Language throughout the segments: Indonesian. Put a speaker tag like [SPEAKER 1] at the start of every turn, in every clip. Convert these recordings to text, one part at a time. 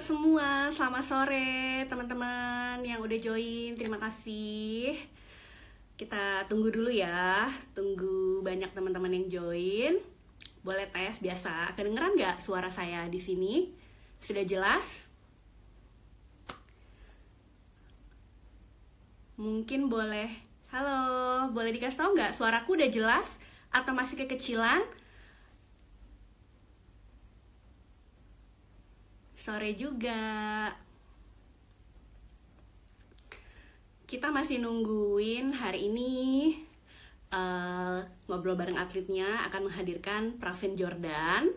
[SPEAKER 1] semua, selamat sore teman-teman yang udah join, terima kasih. Kita tunggu dulu ya, tunggu banyak teman-teman yang join. Boleh tes biasa, kedengeran nggak suara saya di sini? Sudah jelas? Mungkin boleh, halo, boleh dikasih tahu nggak suaraku udah jelas atau masih kekecilan? Sore juga. Kita masih nungguin hari ini ngobrol bareng atletnya akan menghadirkan Praven Jordan.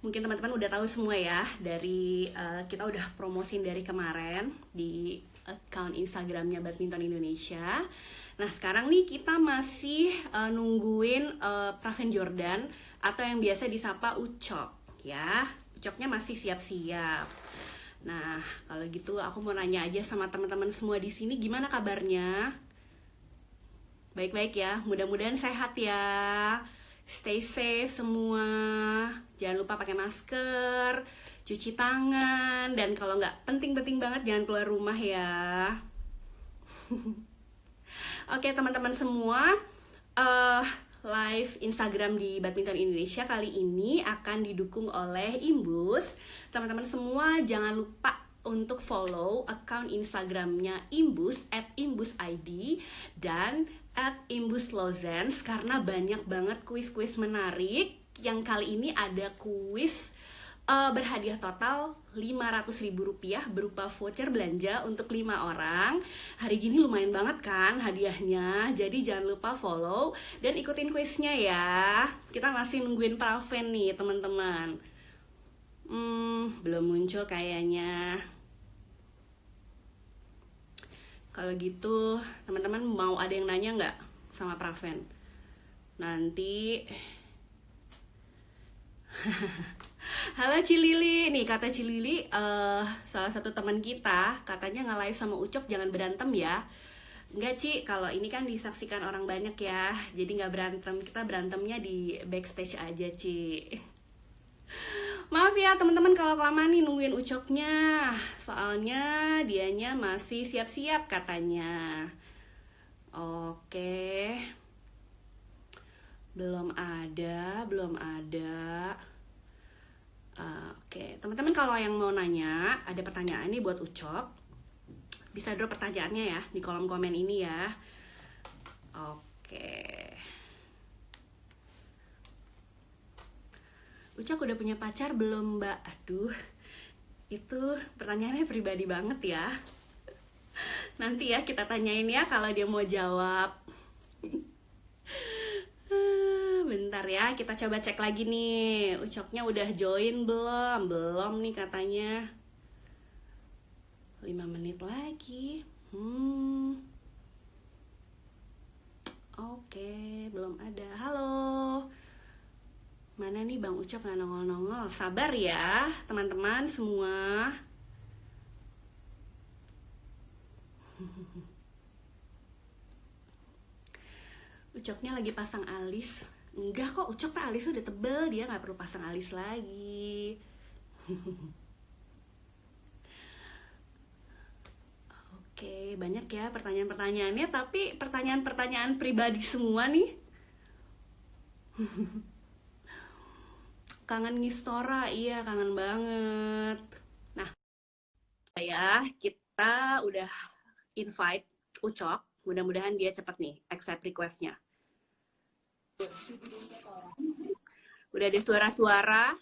[SPEAKER 1] Mungkin teman-teman udah tahu semua ya dari kita udah promosin dari kemarin di account Instagramnya Badminton Indonesia. Nah sekarang nih kita masih nungguin Praven Jordan atau yang biasa disapa Ucok ya. Ucoknya masih siap-siap. Nah, kalau gitu aku mau nanya aja sama teman-teman semua di sini gimana kabarnya? Baik-baik ya, mudah-mudahan sehat ya. Stay safe semua. Jangan lupa pakai masker, cuci tangan, dan kalau nggak penting-penting banget jangan keluar rumah ya. Oke teman-teman semua, live Instagram di Badminton Indonesia kali ini akan didukung oleh Imbus. Teman-teman semua jangan lupa untuk follow account Instagramnya Imbus @imbusid dan @imbuslozens karena banyak banget kuis-kuis menarik. Yang kali ini ada kuis berhadiah total Rp500.000 berupa voucher belanja untuk 5 orang. Hari gini lumayan banget kan hadiahnya. Jadi jangan lupa follow dan ikutin kuisnya ya. Kita masih nungguin Praven nih teman-teman. Belum muncul kayaknya. Kalau gitu teman-teman mau ada yang nanya nggak sama Praven? Nanti halo Cilili, nih kata Cilili, salah satu teman kita katanya nge-live sama Ucok jangan berantem ya. Enggak Ci, kalau ini kan disaksikan orang banyak ya, jadi nggak berantem, kita berantemnya di backstage aja Ci. Maaf ya teman-teman kalau kelamaan nih nungguin Ucoknya, soalnya dianya masih siap-siap katanya. Oke, belum ada. Oke, teman-teman kalau yang mau nanya, ada pertanyaan nih buat Ucok. Bisa drop pertanyaannya ya di kolom komen ini ya. Oke. Ucok udah punya pacar belum, Mbak? Aduh, itu pertanyaannya pribadi banget ya. Nanti ya kita tanyain ya kalau dia mau jawab. Bentar ya, kita coba cek lagi nih. Ucoknya udah join belum? Belum nih katanya. 5 menit lagi. Oke, belum ada. Halo. Mana nih Bang Ucok nggak nongol-nongol? Sabar ya, teman-teman semua. Ucoknya lagi pasang alis. Enggak kok, Ucok pak alisnya udah tebel, dia nggak perlu pasang alis lagi. Oke, banyak ya pertanyaan-pertanyaannya, tapi pertanyaan-pertanyaan pribadi semua nih. Kangen Ngistora, iya kangen banget. Nah, ya kita udah invite Ucok, mudah-mudahan dia cepet nih accept requestnya. Udah ada suara-suara.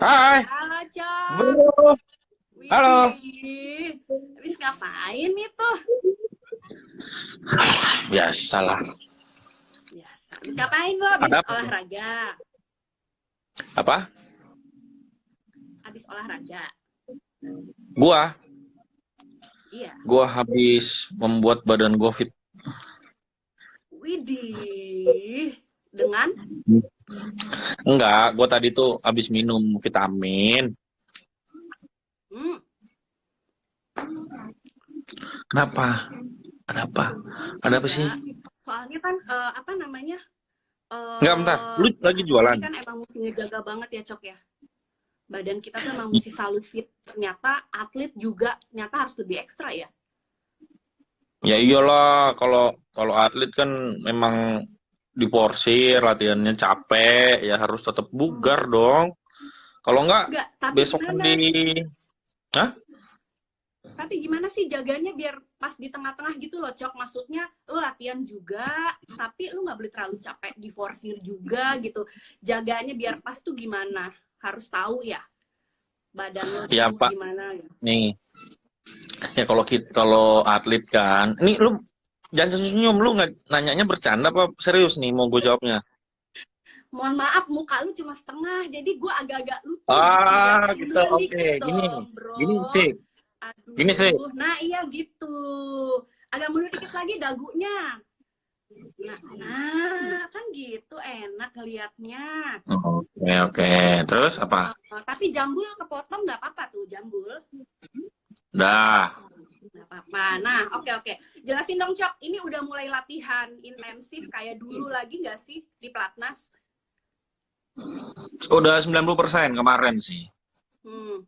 [SPEAKER 2] Hai.
[SPEAKER 1] Halo, Cok.
[SPEAKER 2] Halo. Halo.
[SPEAKER 1] Habis ngapain itu?
[SPEAKER 2] Biasalah.
[SPEAKER 1] Biasa. Ngapain lo habis olahraga?
[SPEAKER 2] Apa?
[SPEAKER 1] Habis olahraga.
[SPEAKER 2] Gua.
[SPEAKER 1] Iya.
[SPEAKER 2] Gua habis membuat badan gua fit.
[SPEAKER 1] Widih. Dengan?
[SPEAKER 2] Enggak, gua tadi tuh habis minum vitamin. Kenapa? Ada apa sih?
[SPEAKER 1] Soalnya kan apa namanya?
[SPEAKER 2] Enggak, bentar. Lu lagi jualan?
[SPEAKER 1] Ini kan emang mesti ngejaga banget ya, Cok ya. badan kita tuh emang mesti selalu fit. Ternyata atlet juga ternyata harus lebih ekstra ya.
[SPEAKER 2] Ya iyalah, kalau atlet kan memang diporsir, latihannya capek, ya harus tetap
[SPEAKER 1] Hmm.
[SPEAKER 2] bugar dong. Kalau enggak,
[SPEAKER 1] Enggak, tapi
[SPEAKER 2] besok kan
[SPEAKER 1] gimana?
[SPEAKER 2] Hah?
[SPEAKER 1] Tapi gimana sih jaganya biar pas di tengah-tengah gitu loh, Cok? Maksudnya lu latihan juga, tapi lu nggak boleh terlalu capek, diforsir juga gitu. Jaganya biar pas tuh gimana? Harus tahu ya, badan lo
[SPEAKER 2] Ya
[SPEAKER 1] tuh
[SPEAKER 2] Pak,
[SPEAKER 1] gimana gitu.
[SPEAKER 2] nih, ya kalau atlet kan, ini lu jangan senyum, lu nggak nanyanya bercanda apa serius nih mau gue jawabnya?
[SPEAKER 1] Mohon maaf, muka lu cuma setengah, jadi gue agak-agak lucu gitu
[SPEAKER 2] Ah,
[SPEAKER 1] ngeliatnya.
[SPEAKER 2] gitu,
[SPEAKER 1] Munduran
[SPEAKER 2] oke,
[SPEAKER 1] dikit
[SPEAKER 2] gini,
[SPEAKER 1] dong,
[SPEAKER 2] gini
[SPEAKER 1] bro.
[SPEAKER 2] sih, gini sih.
[SPEAKER 1] Aduh, nah iya gitu. Agak mundur dikit lagi dagunya. Kan gitu enak ngeliatnya.
[SPEAKER 2] Oke, oke. Terus apa?
[SPEAKER 1] Tapi jambul kepotong nggak apa-apa tuh jambul.
[SPEAKER 2] Dah,
[SPEAKER 1] Nggak apa-apa. Nah, oke. Jelasin dong, Cok. Ini udah mulai latihan intensif kayak dulu lagi nggak sih di Platnas?
[SPEAKER 2] udah 90% kemarin sih.
[SPEAKER 1] Hmm.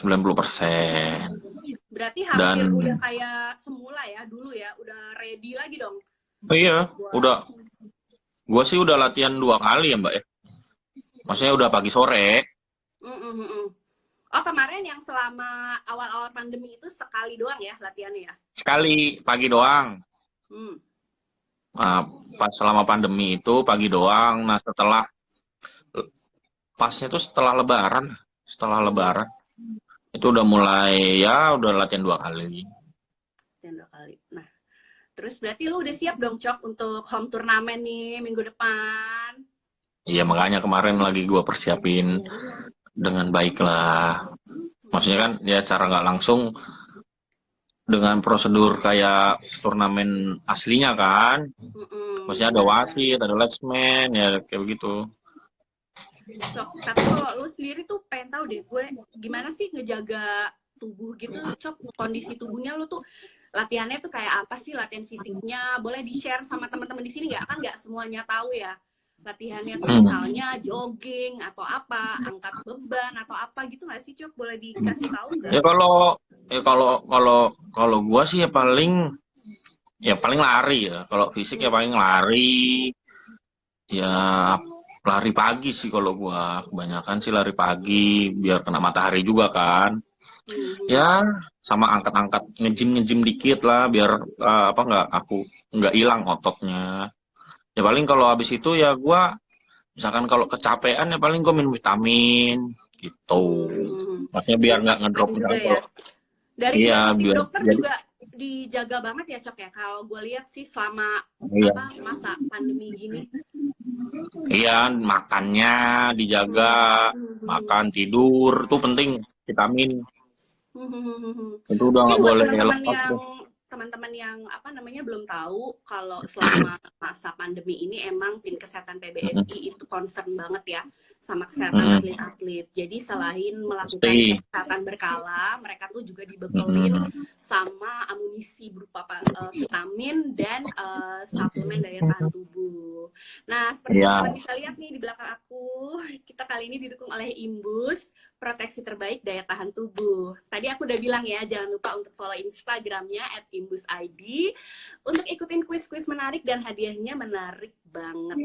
[SPEAKER 2] 90%.
[SPEAKER 1] Berarti
[SPEAKER 2] Dan
[SPEAKER 1] hampir udah kayak semula ya dulu ya. Udah ready lagi dong
[SPEAKER 2] iya,
[SPEAKER 1] buat.
[SPEAKER 2] udah. Gua sih udah latihan 2 kali ya, Mbak ya. Maksudnya udah pagi sore.
[SPEAKER 1] Mm. Oh, kemarin yang selama awal-awal pandemi itu sekali doang ya latihannya ya?
[SPEAKER 2] Sekali pagi doang.
[SPEAKER 1] Hmm.
[SPEAKER 2] Nah, pas selama pandemi itu pagi doang. Nah, pasnya tuh setelah Lebaran. Setelah
[SPEAKER 1] Hmm.
[SPEAKER 2] Lebaran. Itu udah mulai, ya udah latihan 2 kali.
[SPEAKER 1] Dan 2 kali. Nah, terus berarti lu udah siap dong, Cok, untuk home turnamen nih minggu depan?
[SPEAKER 2] Iya, makanya kemarin lagi gua persiapin dengan baik lah. Maksudnya kan ya secara nggak langsung dengan prosedur kayak turnamen aslinya kan. Maksudnya ada
[SPEAKER 1] Benar.
[SPEAKER 2] wasit, ada linesman, ya kayak begitu.
[SPEAKER 1] Cok, tapi kalau lu sendiri tuh pengen tahu deh gue gimana sih ngejaga tubuh gitu, Cok, kondisi tubuhnya lu tuh latihannya tuh kayak apa sih latihan fisiknya? Boleh di-share sama teman-teman di sini nggak? Kan nggak semuanya tahu ya. Latihannya tuh
[SPEAKER 2] Hmm.
[SPEAKER 1] misalnya jogging atau apa, angkat beban atau apa gitu nggak sih, Cok? Boleh dikasih tahu nggak?
[SPEAKER 2] Ya kalau gua sih ya paling lari ya. Kalau fisik ya
[SPEAKER 1] Hmm.
[SPEAKER 2] paling lari. Ya lari pagi sih kalau gua. Kebanyakan sih lari pagi biar kena matahari juga kan.
[SPEAKER 1] Hmm.
[SPEAKER 2] Ya sama angkat-angkat ngejim dikit lah biar apa nggak hilang ototnya. Ya paling kalau habis itu ya gua misalkan kalau kecapean ya paling gua minum vitamin gitu. Maksudnya biar
[SPEAKER 1] Minum
[SPEAKER 2] nggak ngedrop
[SPEAKER 1] suplemen juga
[SPEAKER 2] misalkan
[SPEAKER 1] ya.
[SPEAKER 2] kalau iya
[SPEAKER 1] Dari tim
[SPEAKER 2] biar
[SPEAKER 1] dokter
[SPEAKER 2] jadi
[SPEAKER 1] juga dijaga banget ya, Cok ya. Kalau gue lihat sih selama
[SPEAKER 2] iya.
[SPEAKER 1] apa masa pandemi gini.
[SPEAKER 2] Iya, makannya dijaga,
[SPEAKER 1] Hmm.
[SPEAKER 2] makan, tidur, itu penting, vitamin. Itu udah
[SPEAKER 1] Mungkin
[SPEAKER 2] nggak
[SPEAKER 1] buat
[SPEAKER 2] boleh
[SPEAKER 1] teman-teman
[SPEAKER 2] lepas
[SPEAKER 1] yang
[SPEAKER 2] tuh.
[SPEAKER 1] apa namanya belum tahu kalau selama masa pandemi ini emang tim kesehatan PBSI itu concern banget ya sama kesehatan
[SPEAKER 2] Mm-mm.
[SPEAKER 1] atlet-atlet. Jadi selain melakukan
[SPEAKER 2] Pasti.
[SPEAKER 1] cek kesehatan berkala, mereka tuh juga dibekelin
[SPEAKER 2] Mm-mm.
[SPEAKER 1] sama amunisi berupa vitamin dan suplemen daya tahan tubuh. Nah, seperti
[SPEAKER 2] Iya,
[SPEAKER 1] teman-teman bisa lihat nih di belakang aku, kita kali ini didukung oleh Imbus, proteksi terbaik daya tahan tubuh. Tadi aku udah bilang ya, jangan lupa untuk follow Instagramnya @imbus_id untuk ikutin kuis-kuis menarik dan hadiahnya menarik banget.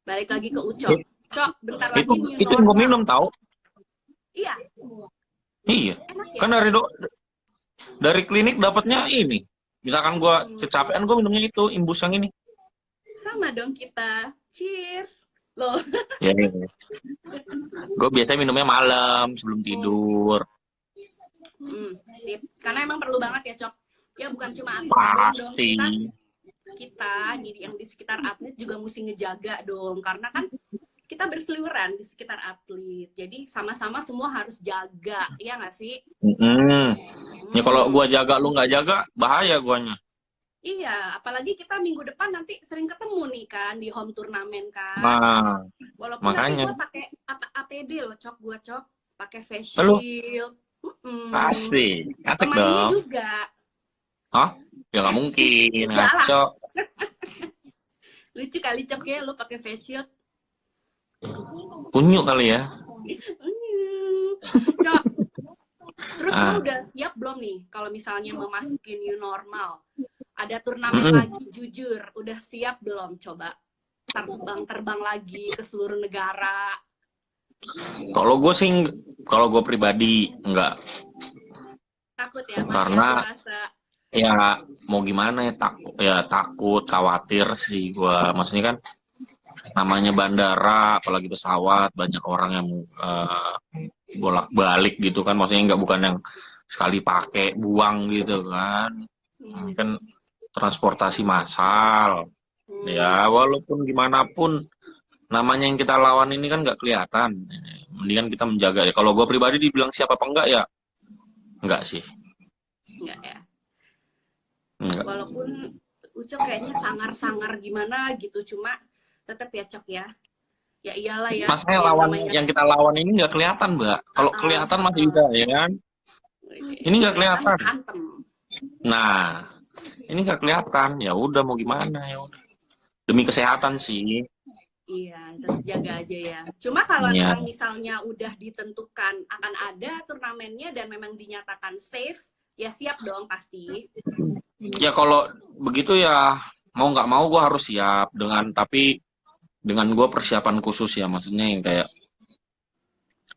[SPEAKER 1] Balik lagi ke Ucok.
[SPEAKER 2] It-
[SPEAKER 1] Cok, bentar
[SPEAKER 2] itu
[SPEAKER 1] lagi new
[SPEAKER 2] itu yang gue minum
[SPEAKER 1] normal.
[SPEAKER 2] tahu.
[SPEAKER 1] Iya,
[SPEAKER 2] Iya,
[SPEAKER 1] enak ya.
[SPEAKER 2] kan dari klinik dapatnya ini. Misalkan gue kecapean, gue minumnya itu, imbus yang ini.
[SPEAKER 1] Sama dong kita. Cheers. Loh.
[SPEAKER 2] Ya, gue biasanya minumnya malam sebelum tidur.
[SPEAKER 1] Sip. Karena emang perlu banget ya, Cok. Ya bukan cuma atletnya doang dong.
[SPEAKER 2] Pasti.
[SPEAKER 1] Kita yang di sekitar atlet juga mesti ngejaga dong. Karena kan kita berseliweran di sekitar atlet. Jadi sama-sama semua harus jaga. Iya nggak sih?
[SPEAKER 2] Mm-mm. Ya kalau gue jaga, lu nggak jaga, bahaya guanya.
[SPEAKER 1] Iya, apalagi kita minggu depan nanti sering ketemu nih kan di home turnamen kan.
[SPEAKER 2] Nah,
[SPEAKER 1] Walaupun nanti
[SPEAKER 2] makanya.
[SPEAKER 1] gue pakai APD loh, Cok, gue Cok, pakai face
[SPEAKER 2] Lalu,
[SPEAKER 1] shield.
[SPEAKER 2] pasti. Asik
[SPEAKER 1] Pemainnya
[SPEAKER 2] dong.
[SPEAKER 1] juga.
[SPEAKER 2] Hah? Ya nggak mungkin,
[SPEAKER 1] Enggak lah.
[SPEAKER 2] ngaco.
[SPEAKER 1] Lucu kali, Cok, ya lo pakai face shield.
[SPEAKER 2] Unyu kali ya.
[SPEAKER 1] Cok, terus lo
[SPEAKER 2] Ah,
[SPEAKER 1] udah siap belum nih kalau misalnya memasuki new normal? Ada turnamen
[SPEAKER 2] mm-mm.
[SPEAKER 1] lagi, jujur. Udah siap belum? Coba terbang-terbang lagi ke seluruh negara.
[SPEAKER 2] Kalau gue sih, kalau gue pribadi enggak,
[SPEAKER 1] Takut ya, masih ada
[SPEAKER 2] karena
[SPEAKER 1] rasa.
[SPEAKER 2] ya mau gimana ya, takut, khawatir sih gue. Maksudnya kan namanya bandara, apalagi pesawat, banyak orang yang bolak-balik gitu kan. Maksudnya nggak, bukan yang sekali pakai buang gitu kan. Ini
[SPEAKER 1] Hmm,
[SPEAKER 2] kan transportasi massal.
[SPEAKER 1] hmm,
[SPEAKER 2] Ya walaupun gimana pun namanya yang kita lawan ini kan nggak kelihatan. Mendingan kita menjaga ya. Kalau gue pribadi dibilang siapa apa enggak ya, enggak sih.
[SPEAKER 1] enggak ya.
[SPEAKER 2] Enggak.
[SPEAKER 1] Walaupun Ucok kayaknya sangar-sangar gimana gitu, cuma tetap ya Cok ya. Ya iyalah ya,
[SPEAKER 2] Masalahnya
[SPEAKER 1] yang
[SPEAKER 2] lawan
[SPEAKER 1] namanya
[SPEAKER 2] yang kita lawan ini nggak kelihatan, Mbak. Kalau kelihatan masih bisa, ya kan? Ini nggak
[SPEAKER 1] kelihatan
[SPEAKER 2] kelihatan.
[SPEAKER 1] hantem.
[SPEAKER 2] Nah, ini nggak kelihatan. Ya udah mau gimana ya udah. Demi kesehatan sih.
[SPEAKER 1] Iya, tetap jaga aja ya. Cuma kalau
[SPEAKER 2] Ya.
[SPEAKER 1] memang misalnya udah ditentukan akan ada turnamennya dan memang dinyatakan safe, ya siap dong pasti.
[SPEAKER 2] Ya kalau begitu ya mau nggak mau gue harus siap dengan gue persiapan khusus ya, maksudnya yang kayak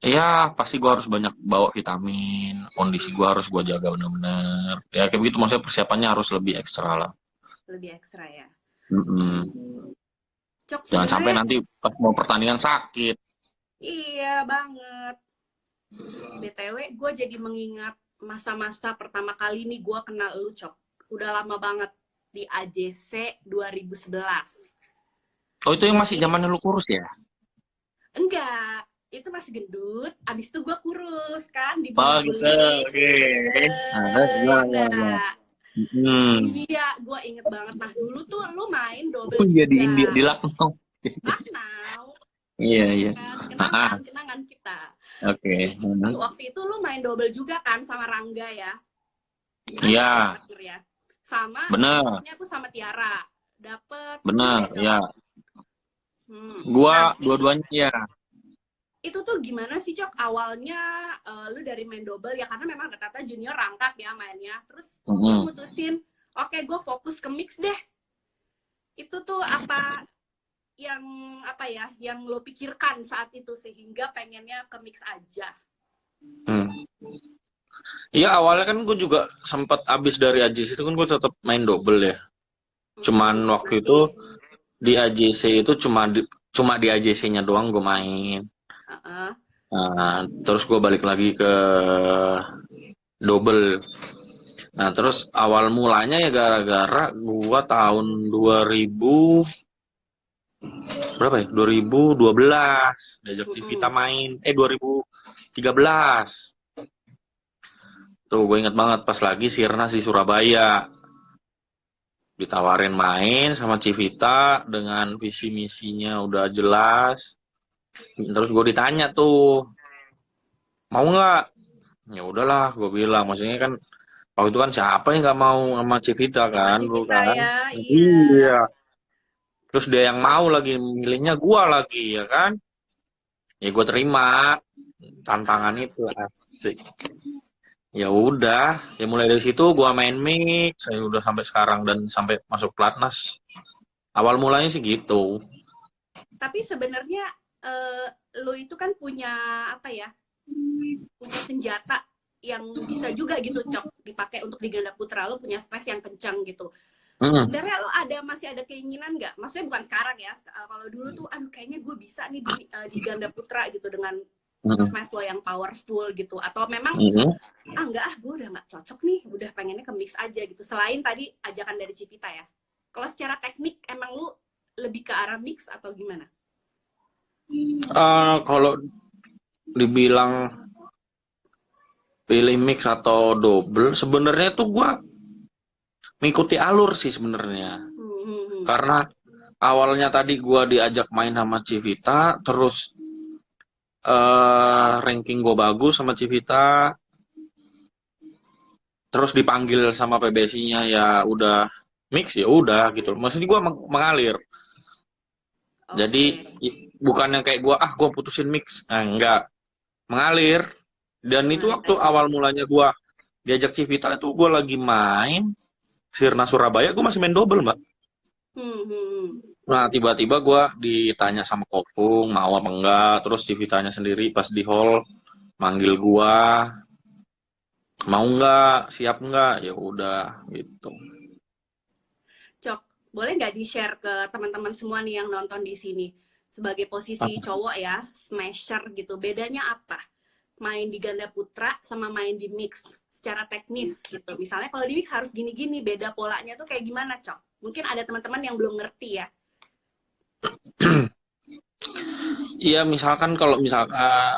[SPEAKER 2] ya pasti gue harus banyak bawa vitamin, kondisi gue harus gue jaga bener-bener. Ya kayak begitu, maksudnya persiapannya harus lebih ekstra lah.
[SPEAKER 1] Lebih ekstra ya.
[SPEAKER 2] Mm-mm.
[SPEAKER 1] Cok
[SPEAKER 2] Jangan sampai
[SPEAKER 1] sebenarnya
[SPEAKER 2] nanti pas mau pertandingan sakit.
[SPEAKER 1] iya banget. BTW gue jadi mengingat masa-masa pertama kali nih gue kenal lu Cok. Udah lama banget di AJC 2011.
[SPEAKER 2] Oh itu yang
[SPEAKER 1] Gue
[SPEAKER 2] masih
[SPEAKER 1] ini
[SPEAKER 2] zamannya lu kurus ya?
[SPEAKER 1] enggak, itu masih gendut. Abis itu gue kurus kan,
[SPEAKER 2] Oh gitu,
[SPEAKER 1] dibully-bully.
[SPEAKER 2] oke. Nah,
[SPEAKER 1] Ya
[SPEAKER 2] gimana, gimana?
[SPEAKER 1] enggak.
[SPEAKER 2] Hmm.
[SPEAKER 1] India, gue inget banget. Nah dulu tuh lu main double
[SPEAKER 2] Oh iya di India,
[SPEAKER 1] juga.
[SPEAKER 2] di Lucknow.
[SPEAKER 1] Lucknow,
[SPEAKER 2] Iya,
[SPEAKER 1] ya
[SPEAKER 2] iya.
[SPEAKER 1] kan?
[SPEAKER 2] Ah,
[SPEAKER 1] Kenangan, kenangan kita.
[SPEAKER 2] oke.
[SPEAKER 1] Jadi
[SPEAKER 2] Hmm.
[SPEAKER 1] waktu itu lu main double juga kan sama Rangga ya? Rangga ya
[SPEAKER 2] Iya,
[SPEAKER 1] terakhir ya. Sama
[SPEAKER 2] bener,
[SPEAKER 1] mixnya aku sama Tiara. Dapet berapa
[SPEAKER 2] bener,
[SPEAKER 1] ya Cok?
[SPEAKER 2] ya. Gua
[SPEAKER 1] Nah
[SPEAKER 2] dua-duanya ya.
[SPEAKER 1] itu tuh gimana sih Cok awalnya lu dari main double ya karena memang kata junior rangkap ya mainnya. Terus lu
[SPEAKER 2] Mm-mm.
[SPEAKER 1] mutusin, oke gue fokus ke mix deh. Itu tuh yang apa ya yang lo pikirkan saat itu sehingga pengennya ke mix aja.
[SPEAKER 2] Hmm. Iya awalnya kan gue juga sempat abis dari AJC itu kan gue tetap main double ya. Cuman waktu itu
[SPEAKER 1] Nanti
[SPEAKER 2] di AJC itu cuma di AJC-nya doang gue main.
[SPEAKER 1] uh-uh.
[SPEAKER 2] Nah, terus gue balik lagi ke double. Nah, terus awal mulanya ya gara-gara gue tahun 2000 berapa ya? 2012 diajak Civita main. 2013. Tuh gue inget banget pas lagi Sirnas di Surabaya. Ditawarin main sama Civita dengan visi misinya udah jelas. Terus gue ditanya tuh, mau nggak? Ya udahlah, gue bilang. Maksudnya kan waktu itu kan siapa yang nggak mau sama Civita
[SPEAKER 1] Sama
[SPEAKER 2] kan, bro
[SPEAKER 1] Civita
[SPEAKER 2] kan?
[SPEAKER 1] ya, iya.
[SPEAKER 2] Iya. Terus dia yang mau lagi, milihnya gue lagi ya kan? Ya gue terima tantangan itu, asik. Ya udah, ya mulai dari situ gue main mix, saya udah sampai sekarang dan sampai masuk pelatnas. Awal mulanya sih gitu.
[SPEAKER 1] Tapi sebenarnya eh, lo itu kan punya apa ya? Punya senjata yang bisa juga gitu Cok dipakai untuk di ganda putra. Lo punya space yang kencang gitu.
[SPEAKER 2] Mm-mm.
[SPEAKER 1] Sebenarnya lo masih ada keinginan nggak? Maksudnya bukan sekarang ya. Kalau dulu tuh, aduh kayaknya gue bisa nih di ganda putra gitu dengan
[SPEAKER 2] Mm-mm.
[SPEAKER 1] smash lo yang powerful gitu. Atau memang
[SPEAKER 2] Mm-mm.
[SPEAKER 1] enggak gue udah nggak cocok nih, udah pengennya ke mix aja gitu. Selain tadi ajakan dari Cipita ya. Kalau secara teknik emang lu lebih ke arah mix atau gimana?
[SPEAKER 2] Kalau dibilang pilih mix atau double, sebenarnya tuh gua mengikuti alur sih sebenarnya. Karena awalnya tadi gua diajak main sama Civita, terus ranking gua bagus sama Civita, terus dipanggil sama PBSI-nya ya udah mix ya udah gitu. Maksudnya gua mengalir. Jadi
[SPEAKER 1] Oke.
[SPEAKER 2] bukannya kayak gua putusin mix, enggak, mengalir. Dan itu
[SPEAKER 1] Mulai
[SPEAKER 2] waktu
[SPEAKER 1] teknik.
[SPEAKER 2] awal mulanya gue diajak Civita itu gue lagi main Sirna Surabaya, gue masih main double mbak.
[SPEAKER 1] Hmm.
[SPEAKER 2] Nah tiba-tiba gue ditanya sama Kopung mau apa enggak, terus Civitanya sendiri pas di hall manggil gue mau enggak, siap enggak, ya udah gitu.
[SPEAKER 1] Cok, boleh nggak di-share ke teman-teman semua nih yang nonton di sini? Sebagai posisi cowok ya, smasher gitu. Bedanya apa? Main di ganda putra sama main di mix secara teknis gitu. Misalnya kalau di mix harus gini-gini, beda polanya tuh kayak gimana, Cok? Mungkin ada teman-teman yang belum ngerti ya.
[SPEAKER 2] Iya misalkan kalau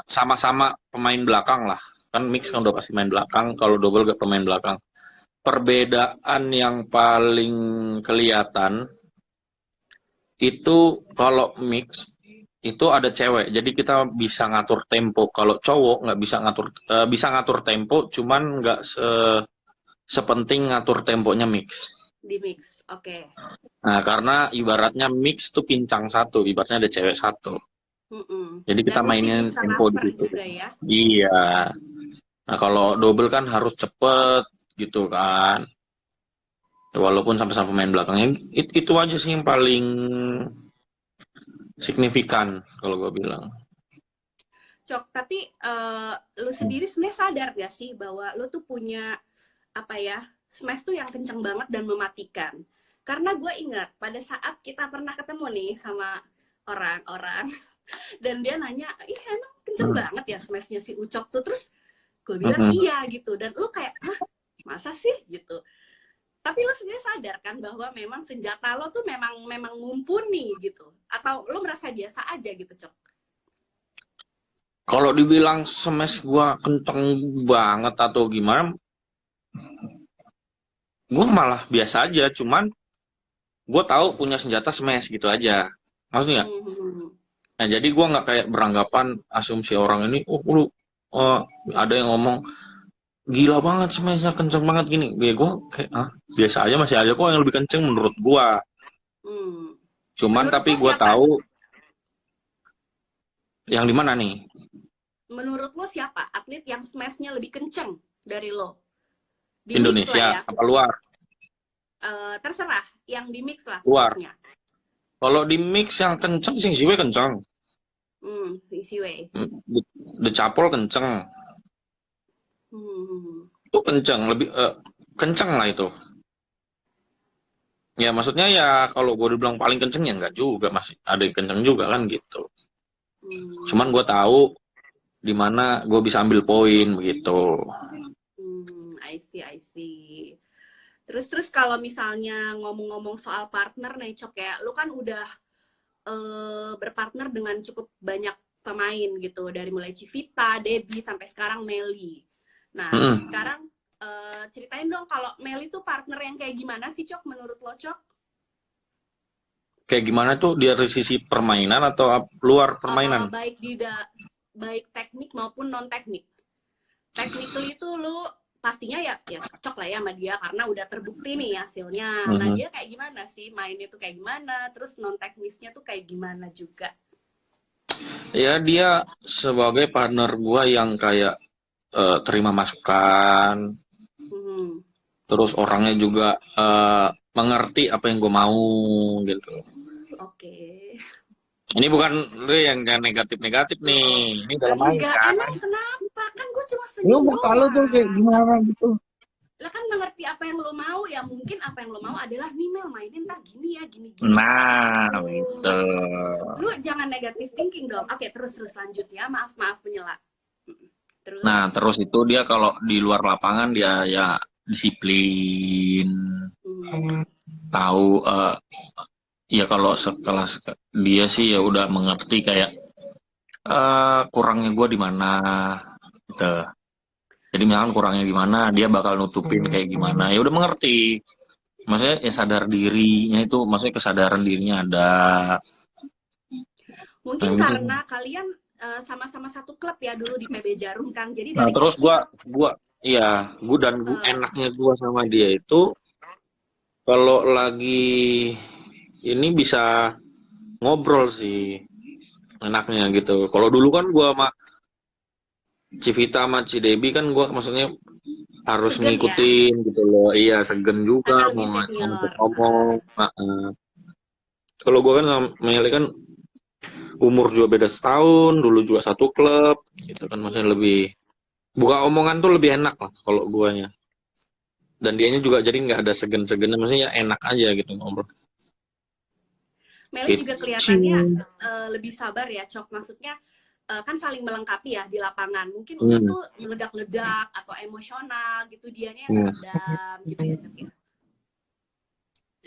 [SPEAKER 2] sama-sama pemain belakang lah, kan mix kan udah pasti main belakang, kalau double gak pemain belakang. Perbedaan yang paling kelihatan itu kalau mix itu ada cewek, jadi kita bisa ngatur tempo. Kalau cowok nggak bisa ngatur, bisa ngatur tempo, cuman nggak sepenting ngatur temponya mix.
[SPEAKER 1] Di mix, oke.
[SPEAKER 2] Nah karena ibaratnya mix tuh pincang satu, ibaratnya ada cewek satu. Jadi
[SPEAKER 1] Dan
[SPEAKER 2] kita
[SPEAKER 1] mesti
[SPEAKER 2] mainin
[SPEAKER 1] bisa
[SPEAKER 2] tempo di
[SPEAKER 1] cover
[SPEAKER 2] situ.
[SPEAKER 1] juga ya.
[SPEAKER 2] Iya. Nah kalau double kan harus cepet gitu kan. Walaupun sama-sama pemain belakangnya, itu aja sih yang paling signifikan kalau gue bilang.
[SPEAKER 1] Cok, tapi lu sendiri sebenarnya sadar gak sih bahwa lu tuh punya apa ya, smash tuh yang kenceng banget dan mematikan. Karena gue ingat pada saat kita pernah ketemu nih sama orang-orang dan dia nanya, iya emang kenceng banget ya smashnya si Ucok tuh. Terus gue bilang iya gitu, dan lu kayak, hah masa sih gitu. Tapi lo sebenarnya sadar kan bahwa memang senjata lo tuh memang mumpuni gitu, atau lo merasa biasa aja gitu, Cok?
[SPEAKER 2] Kalau dibilang smash gua kenceng banget atau gimana, gua malah biasa aja. Cuman gua tahu punya senjata smash gitu aja. Maksudnya? Nah jadi gua nggak kayak beranggapan asumsi orang ini, oh lu oh, ada yang ngomong gila banget smashnya kenceng banget gini. Ya gua kayak biasa aja, masih ada kok yang lebih kenceng menurut gua. Cuman
[SPEAKER 1] Menurut
[SPEAKER 2] tapi
[SPEAKER 1] lo
[SPEAKER 2] gua
[SPEAKER 1] siapa
[SPEAKER 2] tahu
[SPEAKER 1] nih?
[SPEAKER 2] yang di mana nih?
[SPEAKER 1] Menurut lo siapa atlet yang smashnya lebih kenceng dari lo? Di mix lah
[SPEAKER 2] Indonesia
[SPEAKER 1] ya.
[SPEAKER 2] apa luar?
[SPEAKER 1] Terserah, yang di mix lah
[SPEAKER 2] Luar.
[SPEAKER 1] khususnya.
[SPEAKER 2] Kalau di mix yang kenceng sih Siwe kenceng.
[SPEAKER 1] Isi way.
[SPEAKER 2] The Capol kenceng. Itu kenceng, lebih kenceng lah itu. Ya maksudnya ya kalau gue dibilang paling kenceng ya enggak juga, masih ada yang kenceng juga kan gitu. Cuman gue tahu di mana gue bisa ambil poin begitu.
[SPEAKER 1] I see. Terus kalau misalnya ngomong-ngomong soal partner nih, Cok, ya, lu kan udah berpartner dengan cukup banyak pemain gitu, dari mulai Civita, Debbie sampai sekarang Meli. Nah, sekarang ceritain dong kalau Meli tuh partner yang kayak gimana sih, Cok, menurut lo, Cok?
[SPEAKER 2] Kayak gimana tuh dari sisi permainan atau luar permainan?
[SPEAKER 1] Baik teknik maupun non teknik. Technically itu lu pastinya ya cocok lah ya sama dia karena udah terbukti nih hasilnya. Nah dia kayak gimana sih mainnya tuh kayak gimana, terus non teknisnya tuh kayak gimana juga?
[SPEAKER 2] Ya dia sebagai partner gue yang kayak terima masukan, terus orangnya juga mengerti apa yang gue mau gitu.
[SPEAKER 1] Oke.
[SPEAKER 2] Ini bukan lu yang negatif-negatif nih, ini dalam main
[SPEAKER 1] Enggak,
[SPEAKER 2] kan.
[SPEAKER 1] emang kenapa? Kan gue cuma
[SPEAKER 2] Lu
[SPEAKER 1] senyum
[SPEAKER 2] muka lu tuh kayak
[SPEAKER 1] doang.
[SPEAKER 2] gimana gitu.
[SPEAKER 1] Lah kan mengerti apa yang lo mau, ya mungkin apa yang lo mau adalah nih Mel mainin ntar gini ya, gini.
[SPEAKER 2] Nah, gitu.
[SPEAKER 1] Lu jangan negatif thinking dong. Oke, terus lanjut ya. Maaf menyela. Terus?
[SPEAKER 2] Nah, terus itu dia kalau di luar lapangan dia ya disiplin, tahu ya kalau sekelas dia sih ya udah mengerti kayak kurangnya gue di mana gitu. Jadi misalkan kurangnya di mana, dia bakal nutupin kayak gimana. Ya udah mengerti. Maksudnya ya sadar dirinya itu, maksudnya kesadaran dirinya ada.
[SPEAKER 1] Mungkin nah, karena gitu. Kalian sama-sama satu klub ya dulu di PB Jarum kan. Jadi dari
[SPEAKER 2] terus
[SPEAKER 1] kecil,
[SPEAKER 2] gue enaknya gue sama dia itu kalau lagi ini bisa ngobrol sih enaknya gitu. Kalau dulu kan gue sama Civita sama Cidebi kan gue maksudnya harus
[SPEAKER 1] Segen ya,
[SPEAKER 2] ngikutin gitu loh. Iya, segen juga
[SPEAKER 1] karena
[SPEAKER 2] mau
[SPEAKER 1] lebih
[SPEAKER 2] ngajak
[SPEAKER 1] senior.
[SPEAKER 2] ngomong. Kalau gue kan sama Meli kan umur juga beda setahun, dulu juga satu klub, gitu kan maksudnya
[SPEAKER 1] Mm-mm.
[SPEAKER 2] lebih buka omongan tuh lebih enak lah kalau guanya. Dan dianya juga jadi nggak ada segen-segennya, maksudnya ya enak aja gitu ngobrol.
[SPEAKER 1] Meli juga kelihatannya
[SPEAKER 2] Gitu.
[SPEAKER 1] lebih sabar ya, Cok. Maksudnya kan saling melengkapi ya di lapangan. Mungkin Uwi
[SPEAKER 2] Hmm,
[SPEAKER 1] tuh meledak-ledak atau emosional gitu, dianya yang
[SPEAKER 2] hmm.
[SPEAKER 1] meredam gitu ya, Cok ya.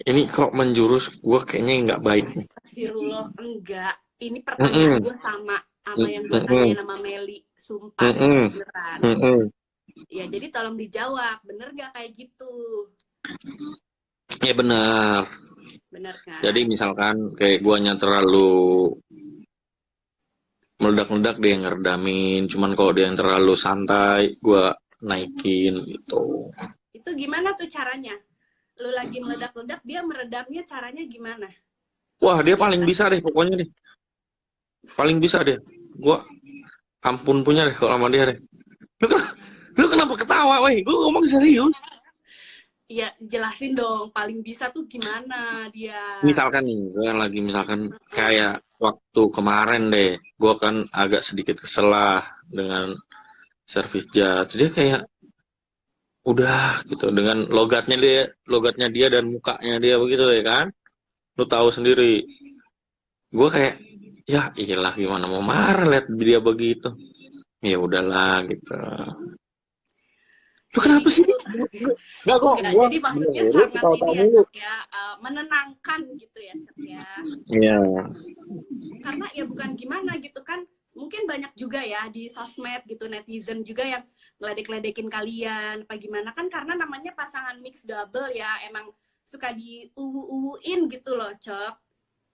[SPEAKER 2] Ini kok menjurus, gue kayaknya nggak baik nih.
[SPEAKER 1] Astagfirullah, enggak. Ini pertanyaan
[SPEAKER 2] Mm-mm,
[SPEAKER 1] gue sama yang gue
[SPEAKER 2] mm-mm,
[SPEAKER 1] tanyain sama Meli. Sumpah,
[SPEAKER 2] mm-mm,
[SPEAKER 1] beneran.
[SPEAKER 2] mm-mm.
[SPEAKER 1] Ya, jadi tolong dijawab. Bener gak kayak gitu?
[SPEAKER 2] Ya benar.
[SPEAKER 1] Bener
[SPEAKER 2] Jadi
[SPEAKER 1] kan?
[SPEAKER 2] misalkan kayak guanya terlalu meledak-meledak dia yang ngeredamin. Cuman kalau dia yang terlalu santai, gua naikin gitu.
[SPEAKER 1] Itu gimana tuh caranya? Lu lagi meledak-ledak, dia meredamnya caranya gimana?
[SPEAKER 2] Wah, dia paling
[SPEAKER 1] Biasa.
[SPEAKER 2] bisa deh pokoknya deh. Paling bisa deh. Gua ampun punya deh kalau sama dia deh. Lu, lu kenapa ketawa, weh? Gua ngomong serius.
[SPEAKER 1] Iya, jelasin dong. Paling bisa tuh gimana dia?
[SPEAKER 2] Misalkan nih, gua lagi misalkan
[SPEAKER 1] Heeh.
[SPEAKER 2] kayak waktu kemarin deh, gua kan agak sedikit kesel lah dengan service judge. Dia kayak udah gitu dengan logatnya dia dan mukanya dia begitu ya kan. Lu tahu sendiri. Gue kayak ya iyalah gimana mau marah lihat dia begitu. Ya udahlah gitu. Lu
[SPEAKER 1] Jadi
[SPEAKER 2] kenapa sih?
[SPEAKER 1] itu
[SPEAKER 2] Enggak kok,
[SPEAKER 1] enggak.
[SPEAKER 2] gua
[SPEAKER 1] Jadi
[SPEAKER 2] bener,
[SPEAKER 1] maksudnya
[SPEAKER 2] lu
[SPEAKER 1] sangat
[SPEAKER 2] ketawa-tawa
[SPEAKER 1] ini ya,
[SPEAKER 2] mulu.
[SPEAKER 1] Cok ya. Menenangkan gitu ya, Cok ya.
[SPEAKER 2] Iya.
[SPEAKER 1] Karena ya bukan gimana gitu kan. Mungkin banyak juga ya di sosmed gitu netizen juga yang ngeledek-ledekin kalian apa gimana kan karena namanya pasangan mix double ya emang suka di uwu-uwuin gitu loh, Cok.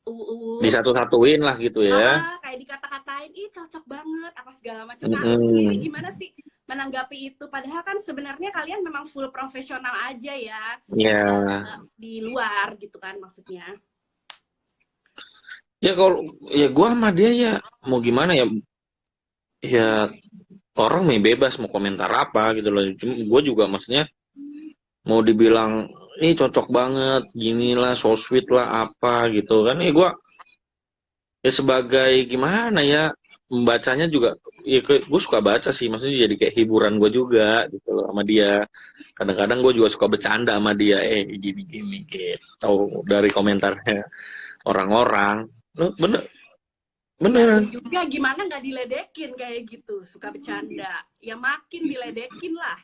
[SPEAKER 1] Uwu-uwu.
[SPEAKER 2] Disatu-satuin lah gitu ya.
[SPEAKER 1] Kayak dikata-katain, ih cocok banget apa segala macam. Nah, lu sendiri
[SPEAKER 2] Mm-mm.
[SPEAKER 1] gimana sih menanggapi itu? Padahal kan sebenarnya kalian memang full profesional aja ya
[SPEAKER 2] Ya.
[SPEAKER 1] di luar gitu kan maksudnya.
[SPEAKER 2] Ya kalau ya gua sama dia ya mau gimana ya? Ya orang nih bebas mau komentar apa gitu loh. Cuma gue juga maksudnya mau dibilang ini cocok banget, gini lah, so sweet lah apa gitu kan. Gue ya sebagai gimana ya membacanya juga ya gue suka baca sih maksudnya jadi kayak hiburan gue juga gitu loh sama dia kadang-kadang gue juga suka bercanda sama dia gini-gini gitu dari komentarnya orang-orang lo bener
[SPEAKER 1] Ya lu
[SPEAKER 2] bener
[SPEAKER 1] juga gimana nggak diledekin kayak gitu, suka bercanda. Ya makin diledekin lah.